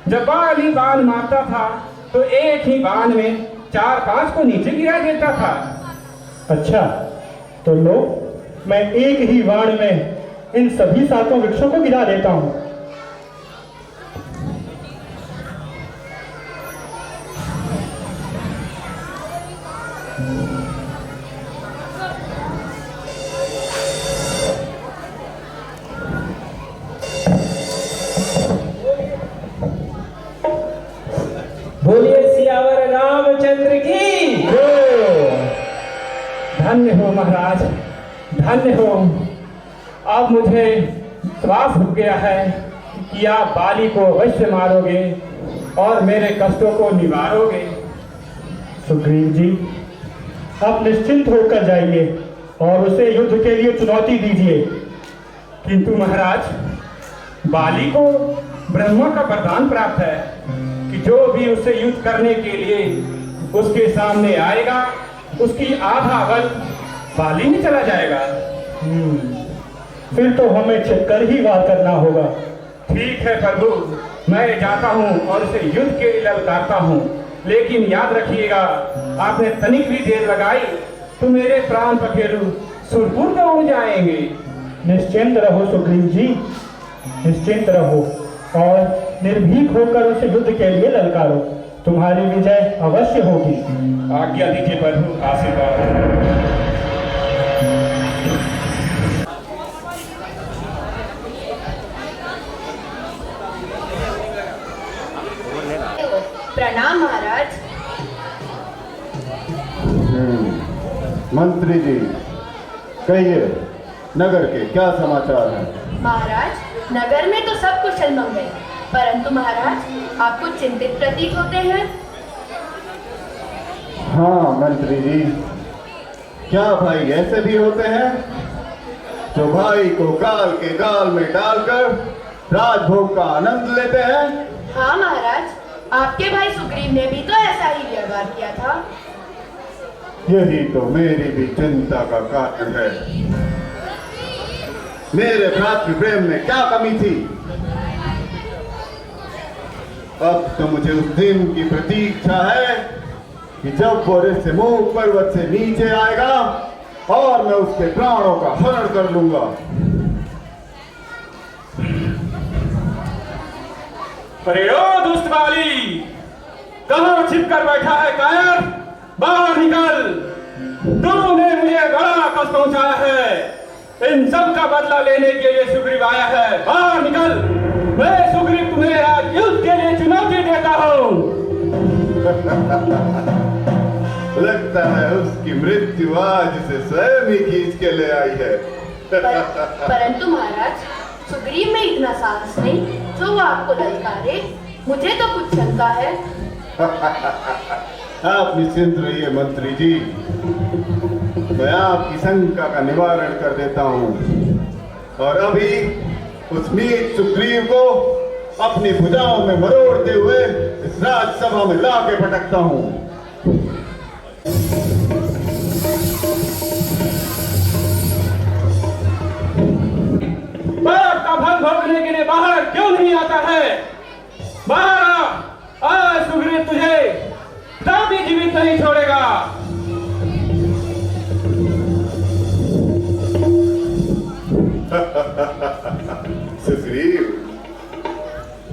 जब बाली बाण मारता था तो एक ही बाण में 4-5 को नीचे गिरा देता था। अच्छा, तो लो, मैं एक ही बाण में इन सभी 7 वृक्षों को गिरा देता हूं। बोलिए सियावर रामचंद्र की। धन्य हो महाराज, धन्य हो। अब मुझे विश्वास हो गया है कि आप बाली को अवश्य मारोगे और मेरे कष्टों को निवारोगे। सुग्रीव जी, आप निश्चिंत होकर जाइए और उसे युद्ध के लिए चुनौती दीजिए। किंतु महाराज, बाली को ब्रह्मा का वरदान प्राप्त है कि जो भी उससे युद्ध करने के लिए उसके सामने आएगा उसकी आधा बल बाली में चला जाएगा। फिर तो हमें छिपकर ही वार करना होगा। ठीक है प्रभु, मैं जाता हूँ और उसे युद्ध के लिए ललकारता हूँ, लेकिन याद रखिएगा आपने तनिक भी देर लगाई तो मेरे प्राण पखेरु सुरपुर में उड़ जाएंगे। निश्चिंत रहो सुग्रीव जी, निश्चिंत रहो और निर्भीक होकर उसे युद्ध के लिए ललकारो। तुम्हारी विजय अवश्य होगी। आज्ञा दीजिए प्रभु, आशीर्वाद। प्रणाम महाराज। मंत्री जी, कहिए नगर के क्या समाचार हैं? महाराज, नगर में तो सब कुशल मंगल, परंतु महाराज आपको चिंतित प्रतीत होते हैं। हाँ मंत्री जी, क्या भाई ऐसे भी होते हैं जो भाई को गाल के गाल में डालकर राजभोग का आनंद लेते हैं? हाँ महाराज, आपके भाई सुग्रीव ने भी तो ऐसा ही व्यवहार किया था। यही तो मेरी भी चिंता का कारण है। मेरे भ्रातृ प्रेम में क्या कमी थी? अब तो मुझे उस दिन की प्रतीक्षा है कि जब वो ऋषि मुख पर्वत से नीचे आएगा और मैं उसके प्राणों का हरण कर लूंगा। अरे ओ दुष्ट बाली, कहाँ छिप कर बैठा है कायर? बाहर निकल, तूने मुझे बड़ा कष्ट पहुंचाया है। इन सब का बदला लेने के लिए सुग्रीव आया है। बाहर निकल, मैं सुग्रीव तुम्हें आज युद्ध के लिए चुनौती देता हूँ। लगता है उसकी मृत्यु आज से स्वयं ही खींच के ले आई है। परंतु महाराज, सुग्रीव में इतना साहस नहीं जो वो आपको ललकारे। मुझे तो कुछ शंका है। आप निश्चिंत रहिए मंत्री जी, मैं आपकी शंका का निवारण कर देता हूँ और अभी उस नीच सुग्रीव को अपनी भुजाओं में मरोड़ते हुए इस राजसभा में लाके पटकता हूँ। बाप का भंग भोगने के लिए बाहर क्यों नहीं आता है? बाहर आ, आज सुग्रीव तुझे कभी जीवित नहीं छोड़ेगा। सुग्रीव,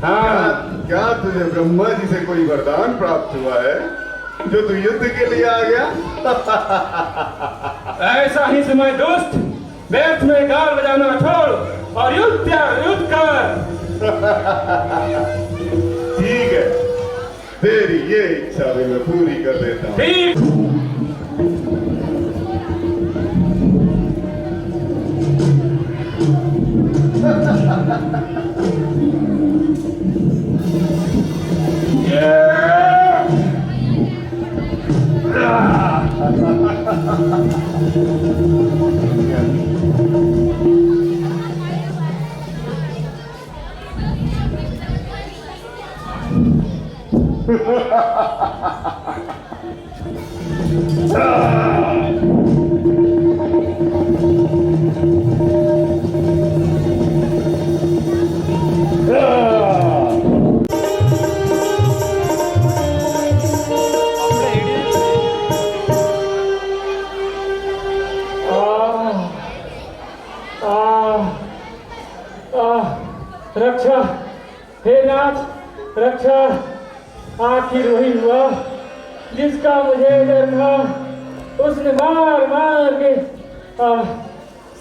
हाँ, क्या तुझे ब्रह्मा जी से कोई वरदान प्राप्त हुआ है जो तू युद्ध के लिए आ गया? ऐसा ही समय दोस्त, व्यर्थ में गाल बजाना छोड़ और युद्ध कर। ठीक है, तेरी ये इच्छा भी मैं पूरी कर देता हूँ। ठीक। रक्षा, हे नाथ रक्षा। आखिर वही हुआ जिसका मुझे डर था। उसने मार मार के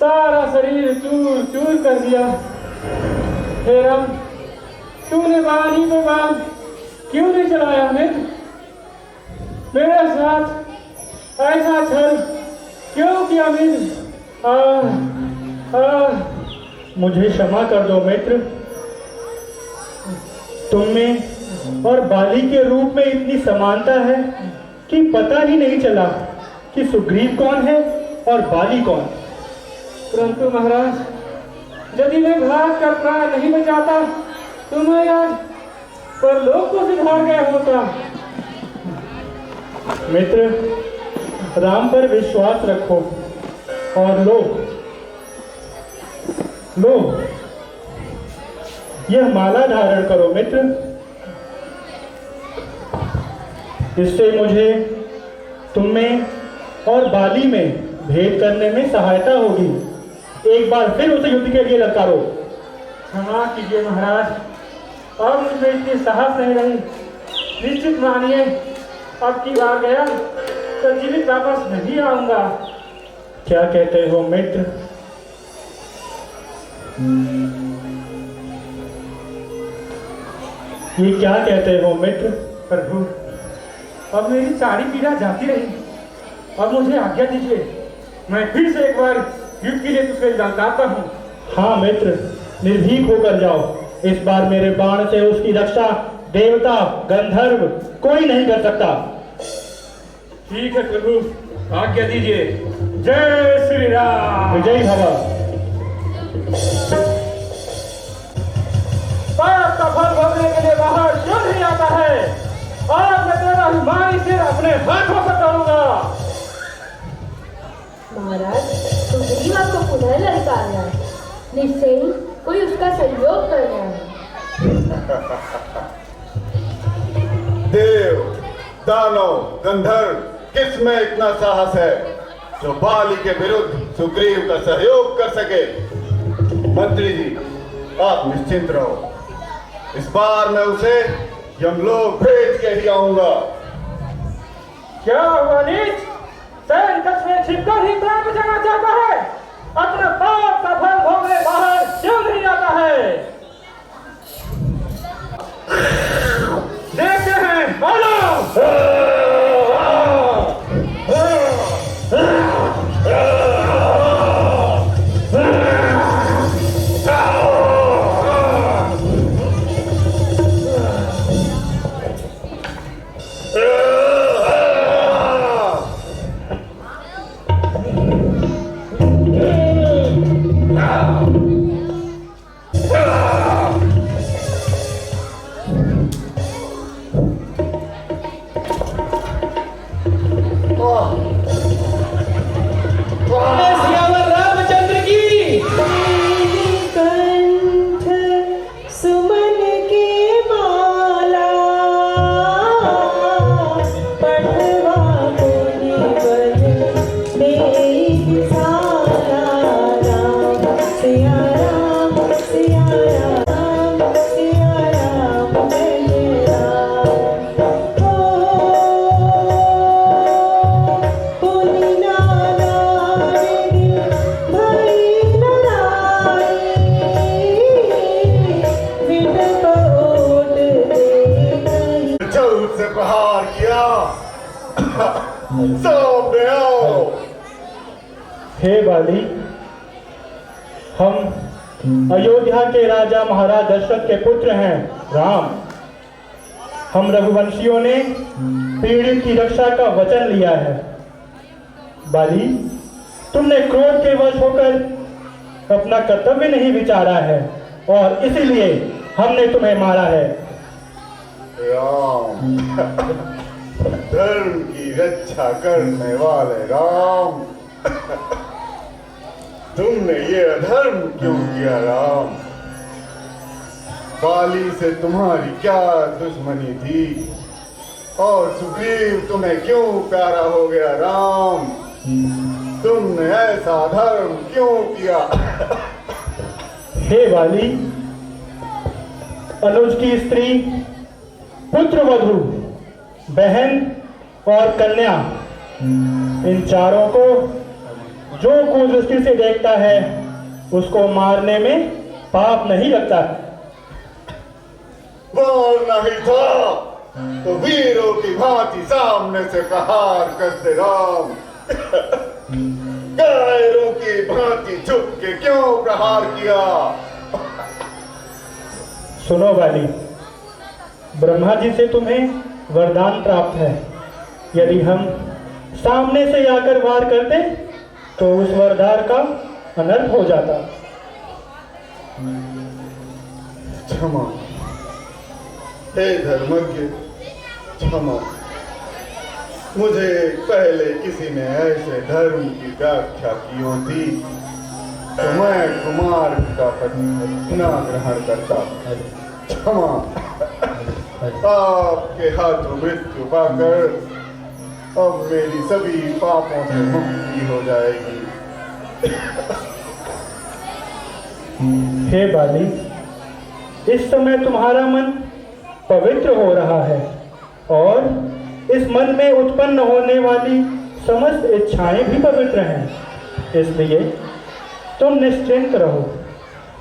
सारा शरीर चूर चूर कर दिया। हे राम, तूने बानी पे बाण क्यों नहीं चलाया मित्र? मेरे साथ ऐसा छल क्यों किया मित्र? मुझे क्षमा कर दो मित्र। तुम में और बाली के रूप में इतनी समानता है कि पता ही नहीं चला कि सुग्रीव कौन है और बाली कौन। परंतु महाराज, यदि मैं भाग कर प्राण नहीं बचाता तो मैं आज परलोक को सिधार गया होता। मित्र, राम पर विश्वास रखो और लो यह माला धारण करो मित्र। इससे मुझे तुम में और बाली में भेद करने में सहायता होगी। एक बार फिर उसे युद्ध के लिए ललकारो। क्षमा कीजिए महाराज, अब मुझमें इतनी साहस नहीं रही। निश्चित मानिए, अब की बार गया तो जीवित वापस नहीं आऊंगा। क्या कहते हो मित्र? ये क्या कहते हो मित्र? प्रभु, अब मेरी सारी पीड़ा जाती रही। अब मुझे आज्ञा दीजिए, मैं फिर से एक बार युद्ध के लिए तुझे ललकारता हूँ। हाँ मित्र, निर्भीक होकर जाओ। इस बार मेरे बाण से उसकी रक्षा देवता गंधर्व कोई नहीं कर सकता। ठीक है प्रभु, आज्ञा दीजिए। जय श्री राम। विजयी भव। पाप का फल भोगने के लिए बाहर क्यों नहीं आता है? आज मैं तेरा हिमालय से अपने हाथों से करूंगा। महाराज, सुग्रीव आपको पुनः ललकार रहा है। निश्चय ही कोई उसका सहयोग कर रहा है। देव, दानव, गंधर्व, किसमें इतना साहस है जो बाली के विरुद्ध सुग्रीव का सहयोग कर सके? मंत्री जी, आप निश्चिंत रहो। इस बार मैं उसे यमलोक भेज के ही आऊंगा। क्या हुआ नीच? सैन कक्ष में छिपकर ही प्राण बचाना चाहता है? अपने पाप का फल भोगने बाहर क्यों नहीं आता है? देखते हैं, बोलो। हे बाली, हम अयोध्या के राजा महाराज दशरथ के पुत्र हैं राम। हम रघुवंशियों ने पीड़ित की रक्षा का वचन लिया है। बाली, तुमने क्रोध के वश होकर अपना कर्तव्य नहीं विचारा है और इसीलिए हमने तुम्हें मारा है। राम, धर्म की रक्षा करने वाले राम, तुमने ये अधर्म क्यों किया राम? बाली से तुम्हारी क्या दुश्मनी थी और सुग्रीव तुम्हें क्यों प्यारा हो गया राम? तुमने ऐसा धर्म क्यों किया? हे बाली, अनुज की स्त्री, पुत्र वधु, बहन और कन्या, इन चारों को जो कुदृष्टि से देखता है उसको मारने में पाप नहीं लगता। बोलना ही था तो वीरों की भांति सामने से प्रहार करते राम। गैरों की भांति झुक के क्यों प्रहार किया? सुनो बाली, ब्रह्मा जी से तुम्हें वरदान प्राप्त है। यदि हम सामने से आकर वार करते तो उस वरदान का अनर्थ हो जाता। क्षमा हे धर्मज्ञ, क्षमा। मुझे पहले किसी ने ऐसे धर्म की व्याख्या की होती तो मैं कुमार का पत्ना ग्रहण करता। क्षमा। आपके हाथों मृत्यु पाकर अब मेरी सभी पापों से मुक्ति हो जाएगी। हे बाली, इस समय तुम्हारा मन पवित्र हो रहा है और इस मन में उत्पन्न होने वाली समस्त इच्छाएं भी पवित्र हैं। इसलिए तुम निश्चिंत रहो,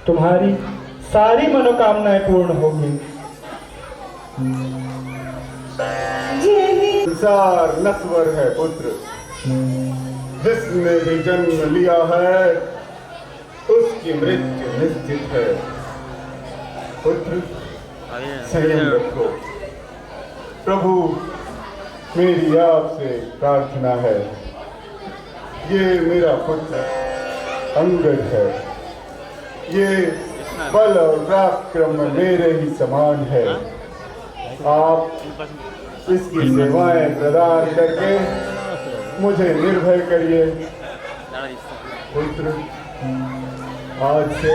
तुम्हारी सारी मनोकामनाएं पूर्ण होंगी। संसार नश्वर है पुत्र, जिसने भी जन्म लिया है उसकी मृत्यु निश्चित है। पुत्र संयम रखो। प्रभु, मेरी आपसे प्रार्थना है, ये मेरा पुत्र अंगद है। ये बल और पराक्रम में मेरे ही समान है। आप इसकी सेवाएं प्रदान करके मुझे निर्भय करिए। पुत्र, आज से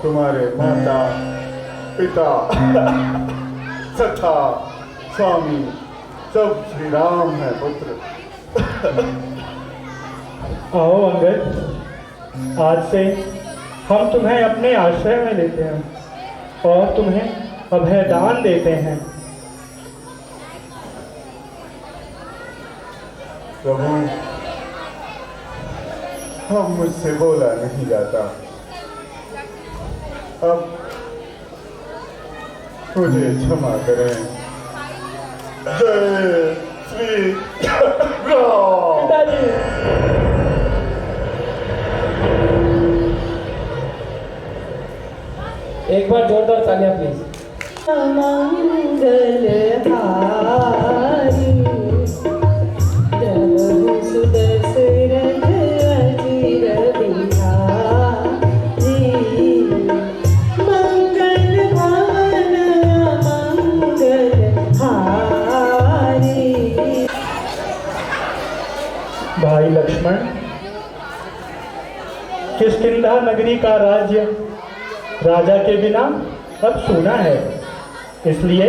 तुम्हारे माता पिता तथा स्वामी सब श्री राम है। पुत्र, आओ अंगद, आज से हम तुम्हें अपने आश्रय में लेते हैं और तुम्हें अभयदान देते हैं। प्रभु, अब मुझसे बोला नहीं जाता। अब मुझे क्षमा करें। जय श्री राम। एक बार जोरदार तालियां प्लीज। मंगल हारी प्रभु सुदशरथ अजिर बिहारी, मंगल भवन मंगल हारी। भाई लक्ष्मण, किष्किंधा नगरी का राज्य राजा के बिना अब सूना है, इसलिए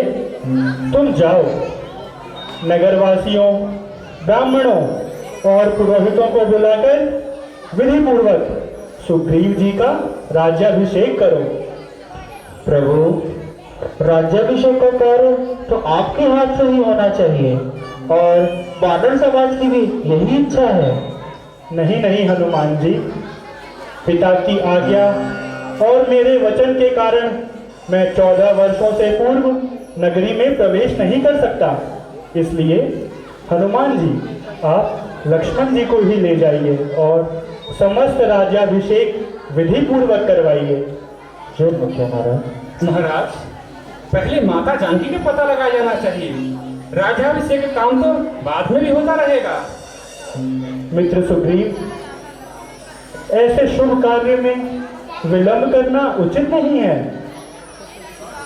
तुम जाओ, नगरवासियों, ब्राह्मणों और पुरोहितों को बुलाकर विधि पूर्वक सुग्रीव जी का राज्याभिषेक करो। प्रभु, राज्याभिषेक का कार्य तो आपके हाथ से ही होना चाहिए और बादल समाज की भी यही इच्छा है। नहीं नहीं हनुमान जी, पिता की आज्ञा और मेरे वचन के कारण मैं 14 वर्षों से पूर्व नगरी में प्रवेश नहीं कर सकता। इसलिए हनुमान जी, आप लक्ष्मण जी को ही ले जाइए और समस्त राज्याभिषेक विधि पूर्वक करवाइए। जो मुख्य महाराज। महाराज, पहले माता जानकी का पता लगाया जाना चाहिए। राज्याभिषेक का काम तो बाद में भी होता रहेगा। मित्र सुग्रीव, ऐसे शुभ कार्य में विलंब करना उचित नहीं है।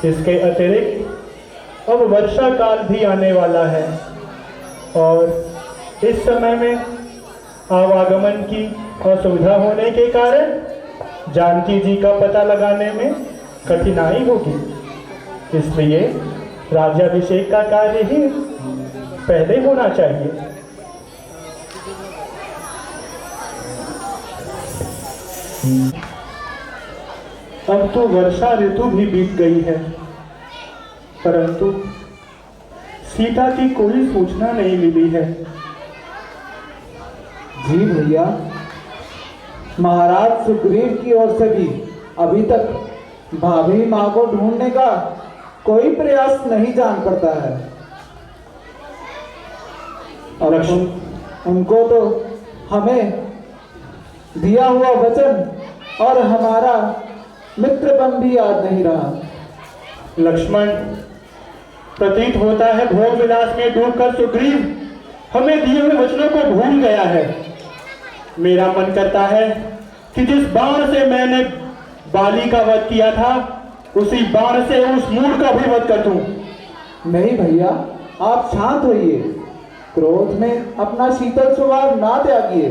इसके अतिरिक्त अब वर्षा काल भी आने वाला है और इस समय में आवागमन की असुविधा होने के कारण जानकी जी का पता लगाने में कठिनाई होगी। इसलिए राज्याभिषेक का कार्य ही पहले होना चाहिए। अब तो वर्षा ऋतु भी बीत गई है, परंतु सीता की कोई सूचना नहीं मिली है। जी भैया, महाराज सुग्रीव की ओर से भी अभी तक भाभी माँ को ढूंढने का कोई प्रयास नहीं जान पड़ता है। और उनको तो हमें दिया हुआ वचन और हमारा मित्र बन भी याद नहीं रहा। लक्ष्मण, प्रतीत होता है भोग विलास में डूबकर सुग्रीव हमें दिए हुए वचनों को भूल गया है। मेरा मन करता है कि जिस बाण से मैंने बाली का वध किया था उसी बाण से उस मूढ़ का भी वध कर दूं। नहीं भैया, आप शांत होइए, क्रोध में अपना शीतल स्वभाव ना त्यागिए।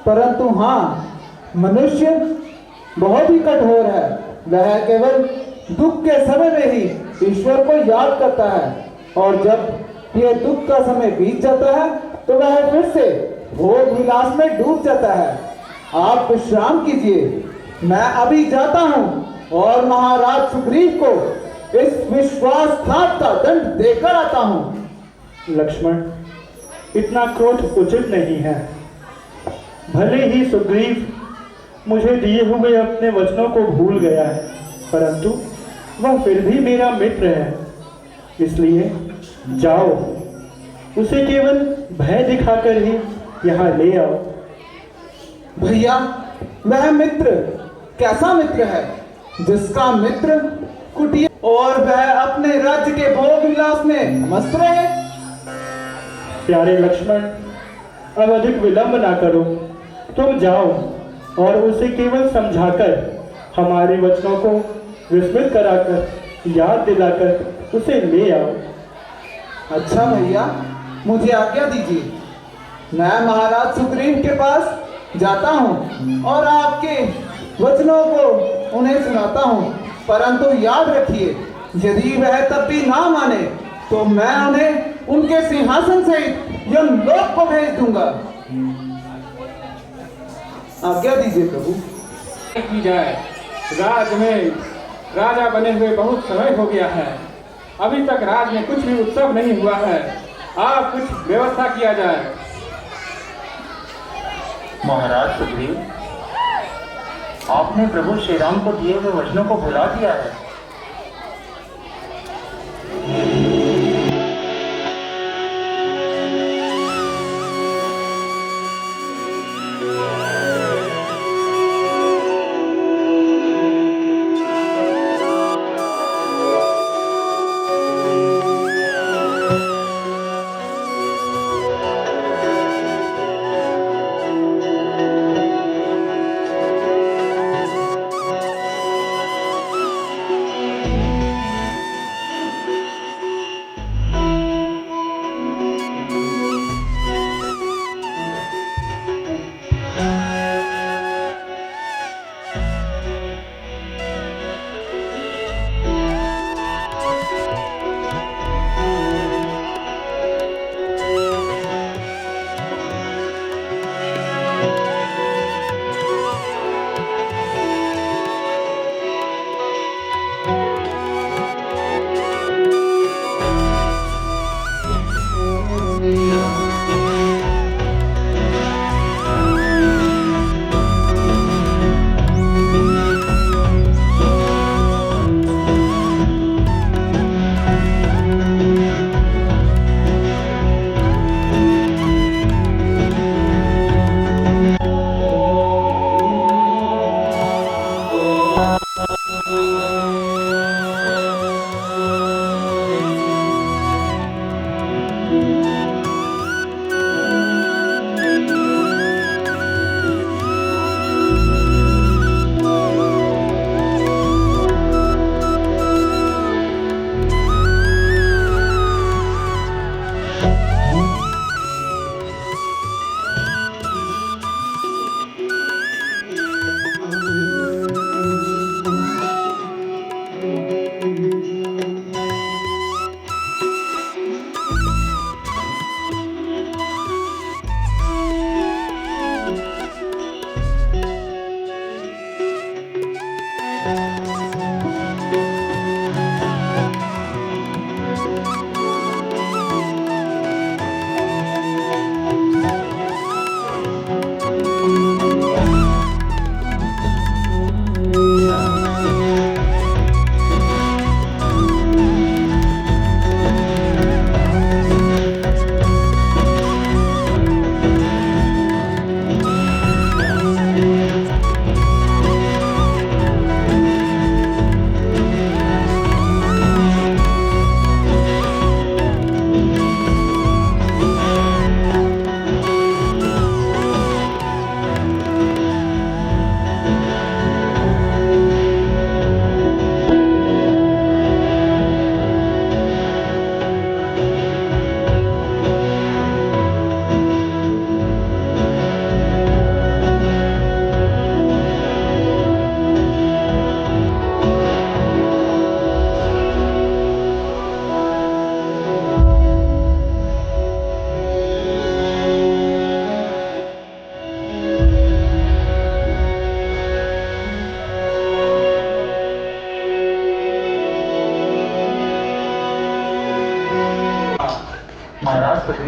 परंतु हाँ, मनुष्य बहुत ही कठोर है। वह केवल दुख के समय में ही ईश्वर को याद करता है और जब यह दुख का समय बीत जाता है तो वह फिर से भोग विलास में डूब जाता है। आप विश्राम कीजिए, मैं अभी जाता हूँ और महाराज सुग्रीव को इस विश्वासघात का दंड देकर आता हूँ। लक्ष्मण, इतना क्रोध उचित नहीं है। भले ही सुग्रीव मुझे दिए हुए अपने वचनों को भूल गया है, परंतु वह फिर भी मेरा मित्र है। इसलिए जाओ, उसे केवल भय दिखाकर ही यहाँ ले आओ। भैया, वह मित्र कैसा मित्र है जिसका मित्र कुटिया और वह अपने राज्य के भोग विलास में मस्त रहे। प्यारे लक्ष्मण, अब अधिक विलंब ना करो, तुम जाओ और उसे केवल समझाकर, हमारे वचनों को विस्मृत कराकर, याद दिलाकर उसे ले आओ। अच्छा भैया, मुझे आज्ञा दीजिए, मैं महाराज सुग्रीव के पास जाता हूँ और आपके वचनों को उन्हें सुनाता हूँ। परंतु याद रखिए, यदि वह तब भी ना माने तो मैं उन्हें उनके सिंहासन से यमलोक को भेज दूंगा। आज्ञा दीजिए प्रभु। की जाए, राज में राजा बने हुए बहुत समय हो गया है, अभी तक राज में कुछ भी उत्सव नहीं हुआ है। आप कुछ व्यवस्था किया जाए। महाराज सुग्रीव, आपने प्रभु श्री राम को दिए हुए वचनों को भुला दिया है।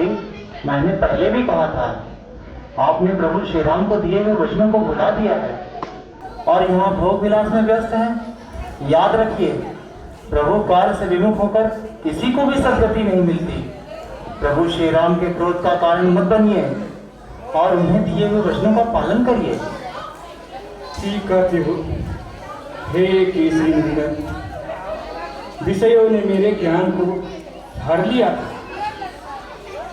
सुग्रीव, मैंने पहले भी कहा था, आपने प्रभु श्री राम को दिए हुए वचनों को भुला दिया है और यहाँ भोग विलास में व्यस्त हैं। याद रखिए, प्रभु कार्य से विमुख होकर किसी को भी सद्गति नहीं मिलती। प्रभु श्री राम के क्रोध का कारण मत बनिए और उन्हें दिए हुए वचनों का पालन करिए। ठीक कहते हो हे केसरी नंदन, विषयों ने मेरे ज्ञान को भर लिया।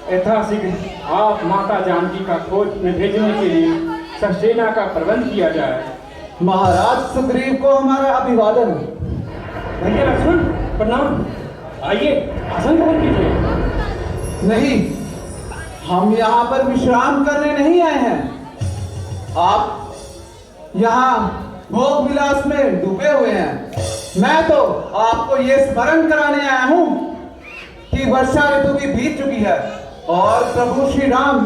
यथाशीघ्र आप माता जानकी का खोज में भेजने के लिए ससेना का प्रबंध किया जाए। महाराज सुग्रीव को हमारा अभिवादन। भैया लक्ष्मण प्रणाम, आइए आसन ग्रहण कीजिए। नहीं, हम यहाँ पर विश्राम करने नहीं आए हैं। आप यहाँ भोग विलास में डूबे हुए हैं। मैं तो आपको ये स्मरण कराने आया हूँ कि वर्षा ऋतु भी बीत चुकी है और प्रभु श्री राम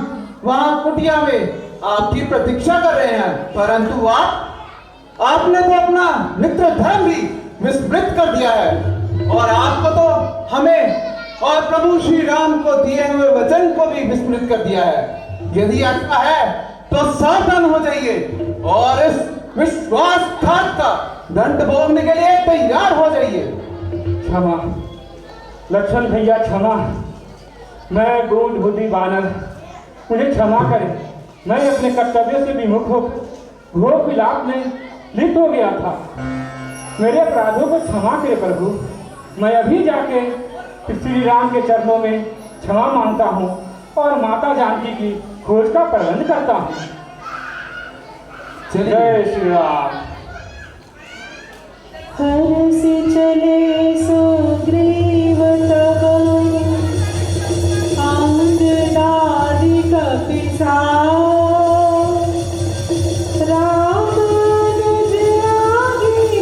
वहाँ कुटिया में आपकी प्रतीक्षा कर रहे हैं, परंतु आपने तो अपना मित्र धर्म भी विस्मृत कर दिया है और आपको तो हमें और प्रभु श्री राम को दिए हुए वचन को भी विस्मृत कर दिया है। यदि ऐसा है तो सावधान हो जाइए और इस विश्वासघात का दंड भोगने के लिए तैयार हो जाइए। क्षमा लक्ष्मण भैया, क्षमा। मैं गूढ़ बुद्धि बानर, मुझे क्षमा करें। मैं अपने कर्तव्य से विमुख हो भोग विलाप में लिप्त हो गया था। मेरे अपराधों को क्षमा करें प्रभु। मैं अभी जाके श्री राम के चरणों में क्षमा मांगता हूँ और माता जानकी की खोज का प्रबंध करता हूँ। जय श्री राम। हरसि चले सुग्रीव तब अंगदारी कपिसार। राम अनुज आगे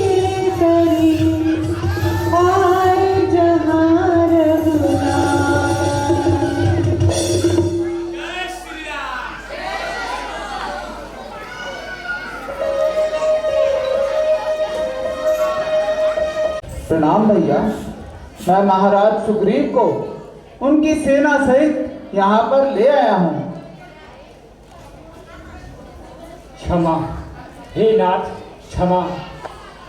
करी आए जहाँ रघुनाथ। प्रणाम भैया, मैं महाराज सुग्रीव को उनकी सेना सहित यहाँ पर ले आया हूँ। क्षमा हे नाथ, क्षमा।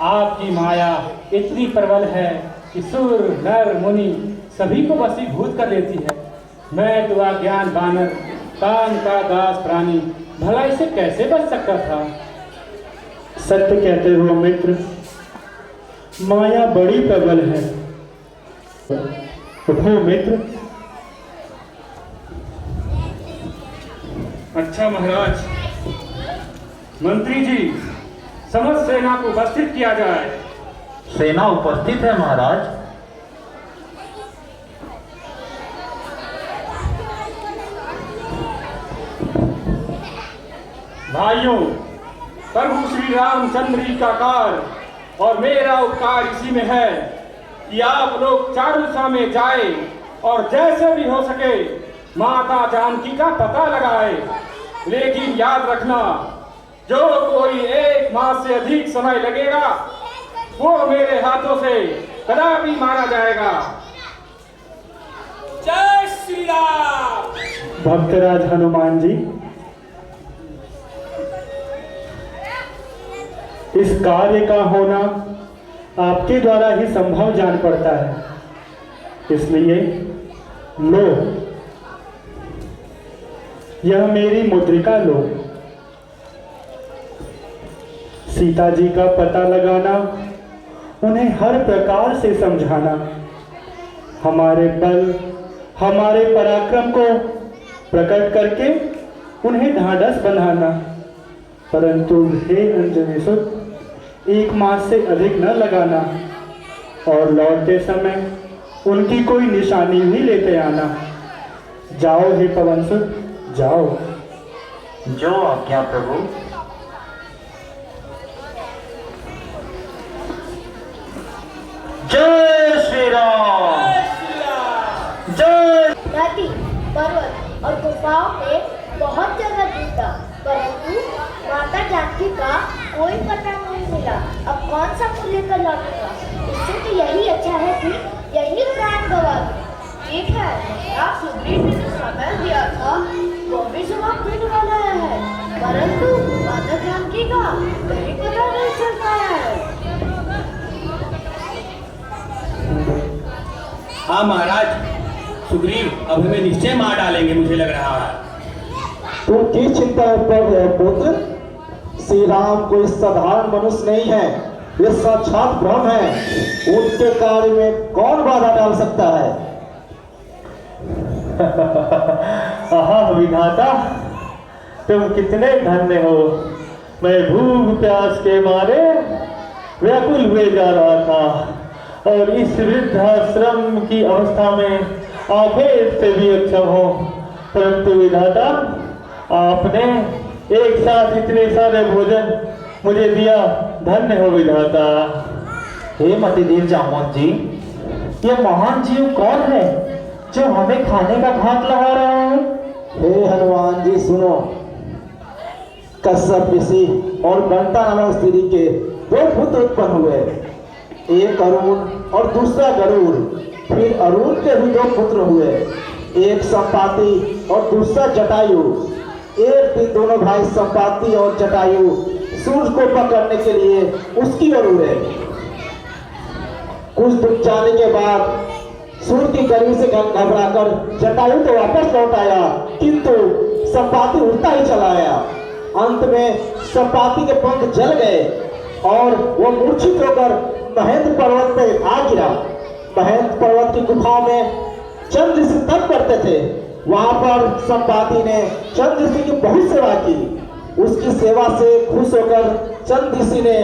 आपकी माया इतनी प्रबल है कि सुर नर मुनि सभी को वशीभूत कर लेती है। मैं तो अज्ञान बानर, काम का दास प्राणी, भला इसे कैसे बच सकता था। सत्य कहते हो मित्र, माया बड़ी प्रबल है। उठो मित्र। अच्छा महाराज। मंत्री जी, समस्त सेना को उपस्थित किया जाए। सेना उपस्थित है महाराज। भाइयों, प्रभु श्री रामचंद्र जी का कार्य और मेरा उपकार इसी में है कि आप लोग चारुषा में जाए और जैसे भी हो सके माता जानकी का पता लगाए। लेकिन याद रखना, जो कोई 1 मास से अधिक समय लगेगा वो मेरे हाथों से कदापि मारा जाएगा। जय श्री राम। भक्तराज हनुमान जी, इस कार्य का होना आपके द्वारा ही संभव जान पड़ता है, इसलिए लो, यह मेरी मुद्रिका लो। सीता जी का पता लगाना, उन्हें हर प्रकार से समझाना, हमारे बल, हमारे पराक्रम को प्रकट करके उन्हें ढाढ़स बंधाना। परंतु हे अंजनी सुत, 1 मास से अधिक न लगाना और लौटते समय उनकी कोई निशानी भी लेते आना। जाओ हे पवन सुत, जाओ। जो आज्ञा प्रभु। जय श्री राम। जय। नदी, पर्वत और गुफाओं में बहुत जगह ढूंढा, परंतु माता जानकी का कोई पता नहीं मिला। अब कौन सा फूल लेकर लौटूंगा? इससे तो यही अच्छा है कि यही प्राण गवा दूं। ठीक है, आप सुग्रीव ने जो समय दिया था वो भी समाप्त होने वाला है, परंतु माता जानकी का कहीं पता नहीं चल पाया है। हाँ महाराज, सुग्रीव अब हमें निश्चय मार डालेंगे, मुझे लग रहा है। तुम किस चिंता में पड़ रहे हो पुत्र? श्री राम कोई साधारण मनुष्य नहीं है, ये साक्षात ब्रह्म है। उनके कार्य में कौन बाधा डाल सकता है? आहा विधाता, तुम कितने धन्य हो। मैं भूख प्यास के मारे व्याकुल हुए जा रहा था और इस वृद्धाश्रम की अवस्था में आंखें से भी अक्षम हो, परंतु विधाता आपने एक साथ इतने सारे भोजन मुझे दिया, धन्य हो विधाता। हे मतिदेव जामवंत जी, ये महान जीव कौन है जो हमें खाने का घाट लगा रहा है? हे हनुमान जी सुनो, कश्यप ऋषि और बंटा नामक स्त्री के दो पुत्र उत्पन्न हुए, एक अरुण और दूसरा गरुड़। फिर अरुण के भी दो पुत्र हुए, एक संपाति और दूसरा जटायु। एक दिन दोनों भाई संपाति और जटायु सूर्य को पकड़ने के लिए उसकी ओर उड़े। कुछ दूर जाने के बाद सूर्य की गर्मी से घबराकर जटायु तो वापस लौट आया, किंतु संपाति उड़ता ही चला आया। अंत में संपाति के पंख जल गए और वो मूर्छित होकर महेंद्र पर्वत पे आ गिरा। महेंद्र पर्वत की गुफाओं में चंद्र ऋषि तप करते थे। वहां पर संपाति ने चंद्र ऋषि की बहुत सेवा की। उसकी सेवा से खुश होकर चंद्र ऋषि ने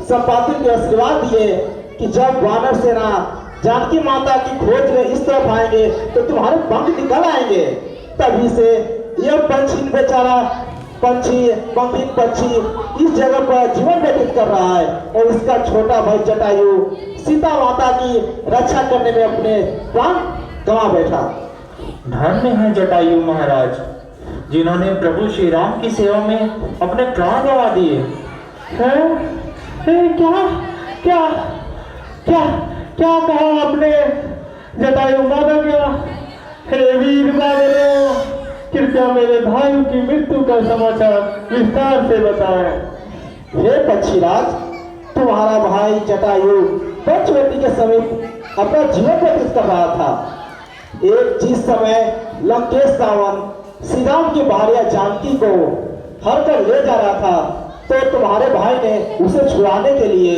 संपाति को आशीर्वाद दिए कि जब वानर सेना जानकी माता की खोज में इस तरफ आएंगे तो तुम्हारे पंख निकल आएंगे। तभी से यह पंछी बेचारा पंखी पक्षी इस जगह पर जीवन व्यतीत कर रहा है और इसका छोटा भाई जटायु सीता माता की रक्षा करने में अपने प्राण गंवा बैठा। धन्य है जटायु महाराज, जिन्होंने प्रभु श्री राम की सेवा में अपने प्राण गंवा दिए। क्या कहा आपने? जटायु मारा गया? हे वीर बाबरों, कृपया मेरे भाई की मृत्यु का समाचार विस्तार से बताएं। हे पक्षीराज, तुम्हारा भाई जटायु पंचवटी के समीप अपना जीवन व्यतीत कर रहा था। एक जिस समय लंकेश रावण श्री राम की भार्या जानकी को हर कर ले जा रहा था, तो तुम्हारे भाई ने उसे छुड़ाने के लिए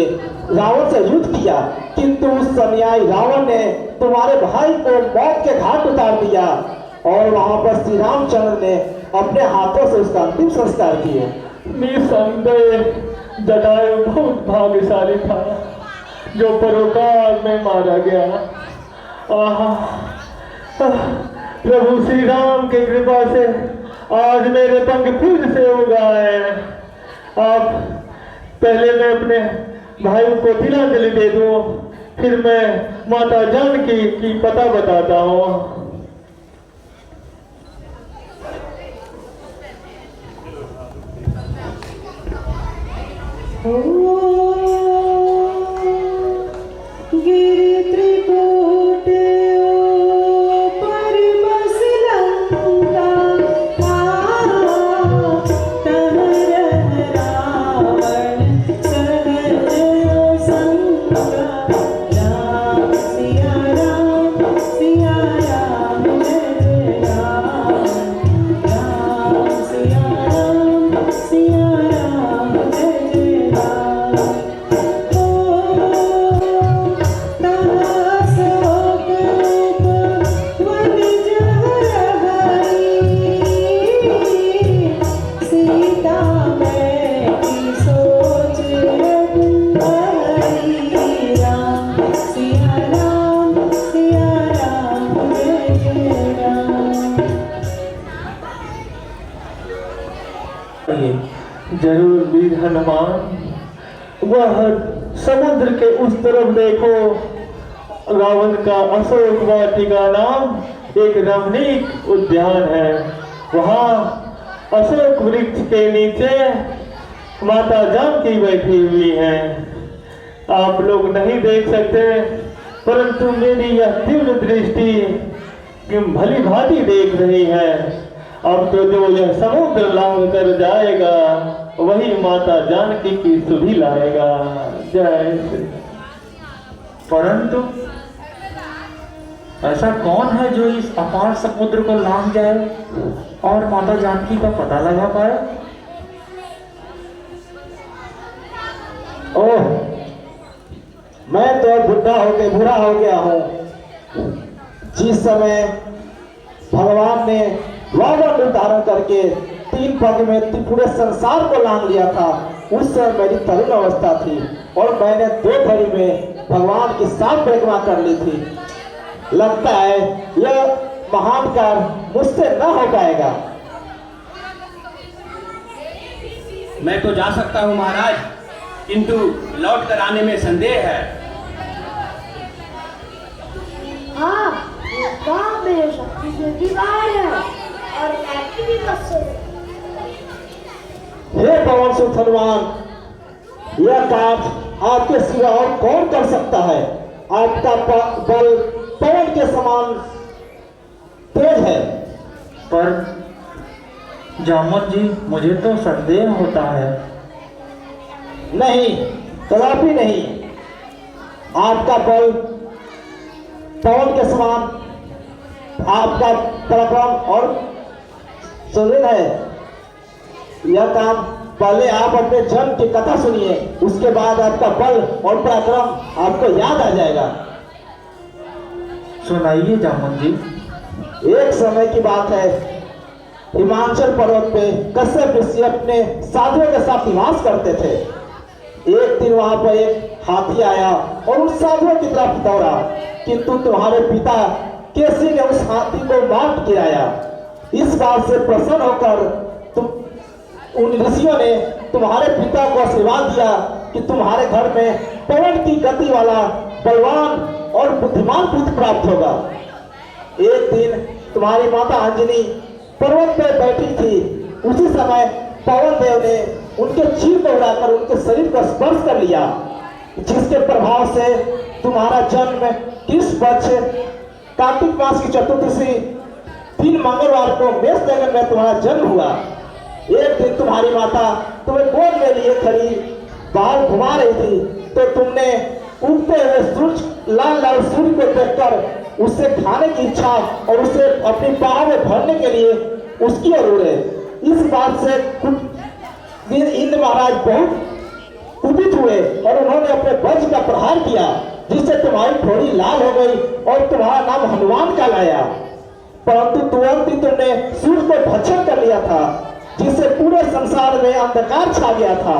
रावण से युद्ध किया, किंतु उस समय रावण ने तुम्हारे भाई को मौत के घाट उतार दिया और वहां पर श्री रामचंद्र ने अपने हाथों से उसका अंतिम संस्कार किए। निसंदेह जटायु बहुत भाग्यशाली था जो परोकार में मारा गया। प्रभु श्री राम की कृपा से आज मेरे पंख फिर से उगाए। आप पहले मैं अपने भाई को तिलांजलि दे दूं, फिर मैं माता जानकी की पता बताता हूँ। गिरि त्रिकूट पर बस लंका, तह रावण सहज शंका। राम सिया राम जय राम, राम सिया राम जय राम। जरूर वीर हनुमान, वह समुद्र के उस तरफ देखो, रावण का अशोक वाटिका नाम एक रमणीक उद्यान है। वहाँ अशोक वृक्ष के नीचे माता जानकी बैठी हुई हैं। आप लोग नहीं देख सकते, परंतु मेरी यह दिव्य दृष्टि तुम भली भांति देख रही हैं। अब तो जो यह समुद्र लांघ कर जाएगा वही माता जानकी की सुधि लाएगा। जय श्री। परंतु ऐसा कौन है जो इस अपार समुद्र को लांघ जाए और माता जानकी का पता लगा पाए? ओह, मैं तो बुरा हो गया हूँ। जिस समय भगवान ने वामन रूप धारण करके 3 पग में पूरे संसार को लांघ लिया था, उस समय मेरी तरुण अवस्था थी और मैंने 2 घड़ी में भगवान की 7 परिक्रमा कर ली थी। लगता है यह महान कार्य मुझसे न हो पाएगा। मैं तो जा सकता हूँ महाराज, किंतु लौट कर आने में संदेह है। हाँ, ये काम मेरे शक्ति से भी बाहर है और ऐसी भी बस से। हे पवन सुत हनुमान, यह कार्य आपके सिवा और कौन कर सकता है? आपका बल पवन के समान तेज है। पर जामवंत जी, मुझे तो संदेह होता है। नहीं, कदापि नहीं। आपका बल पवन के समान, आपका पराक्रम और सुदृढ़ है। यह काम पहले आप अपने जन्म की कथा सुनिए, उसके बाद आपका बल और पराक्रम आपको याद आ जाएगा। सुनाइए जामवंत जी। एक समय की बात है, हिमाचल पर्वत पे कश्यप ऋषि अपने साधुओं के साथ निवास करते थे। एक दिन वहां पर एक हाथी आया और उन साधुओं की तरफ दौड़ा, किंतु तुम्हारे पिता केसी ने उस हाथी को मार गिराया। इस बात से प्रसन्न होकर उन ऋषियों ने तुम्हारे पिता को आशीर्वाद दिया कि तुम्हारे घर में पवन की गति वाला बलवान और बुद्धिमान पुत्र प्राप्त होगा। एक दिन तुम्हारी माता अंजनी पर्वत पर बैठी थी। उसी समय पवन देव ने उनके चीर को उड़ाकर उनके शरीर को स्पर्श कर लिया, जिसके प्रभाव से तुम्हारा जन्म कृष्ण पक्ष कार्तिक मास की चतुर्दशी दिन मंगलवार को मेष लगन में तुम्हारा जन्म हुआ। एक दिन तुम्हारी माता तुम्हें गोद में लिए खड़ी बाहर घुमा रही थी, तो तुमने उगते हुए सूर्य लाल लाल सूर्य को देखकर उससे खाने की इच्छा और उसे अपनी बाहों में भरने के लिए उसकी ओर उड़े। इस बात से इंद्र महाराज बहुत कुपित हुए और उन्होंने अपने वज्र का प्रहार किया, जिससे तुम्हारी थोड़ी लाल हो गई और तुम्हारा नाम हनुमान कहलाया। परंतु तुरंत ही तुमने सूर्य को भक्षण कर लिया था, जिससे पूरे संसार में अंधकार छा गया था।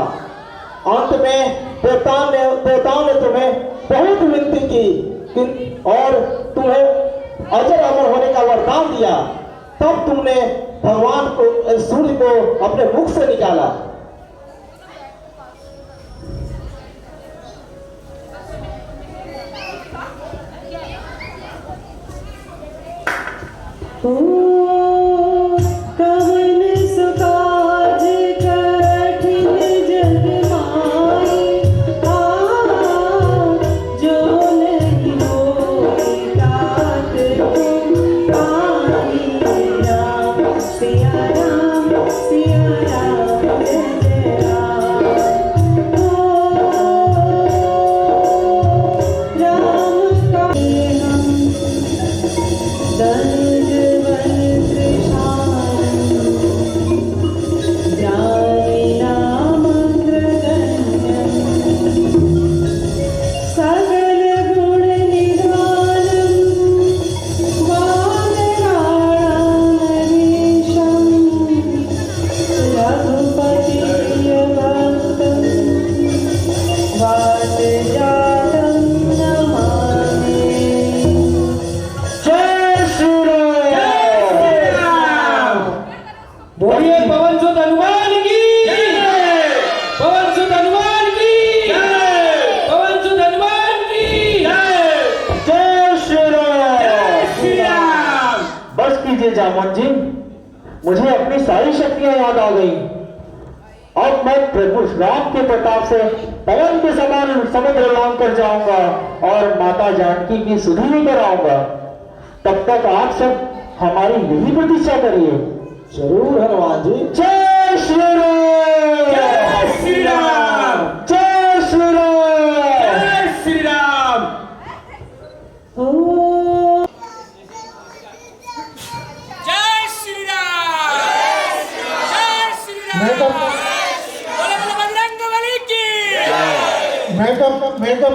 अंत में देवताओं ने तुम्हें बहुत विनती की और तुम्हें अजर अमर होने का वरदान दिया। तब तुमने भगवान को सूर्य को अपने मुख से निकाला। कवन सुकाज कठिन जग माई, जो नहीं होई तात तुम पाई। राम सिया राम सिया राम जय राम। राम का हम दनुज बन कृशान, जानी नाम अग्रगण्यम्। सगल गुण निधानम्, वानराणां नरेशम्। रघुपति भक्तं वातजातं नमामि। जय श्री राम। बोलिए पवन सुत हनुमान की जय। पवन सुत हनुमान की जय। पवन सुत हनुमान की जय। जय श्री राम। जय श्री राम। बस कीजिए जामवंत जी, मुझे अपनी सारी शक्तियां याद आ गई। अब मैं प्रभु राम के प्रताप से पवन के समान समुद्र लांघ कर जाऊंगा और माता जानकी की सुधि भी कराऊंगा। तब तक आप सब हमारी यही प्रतीक्षा करिए। जरूर हनुमान जी। जय श्री राम। जय श्री राम। जय श्री राम। जय श्री राम। जय श्री राम। जय श्री राम। बोलो बोलो बजरंग बली की। मैं तो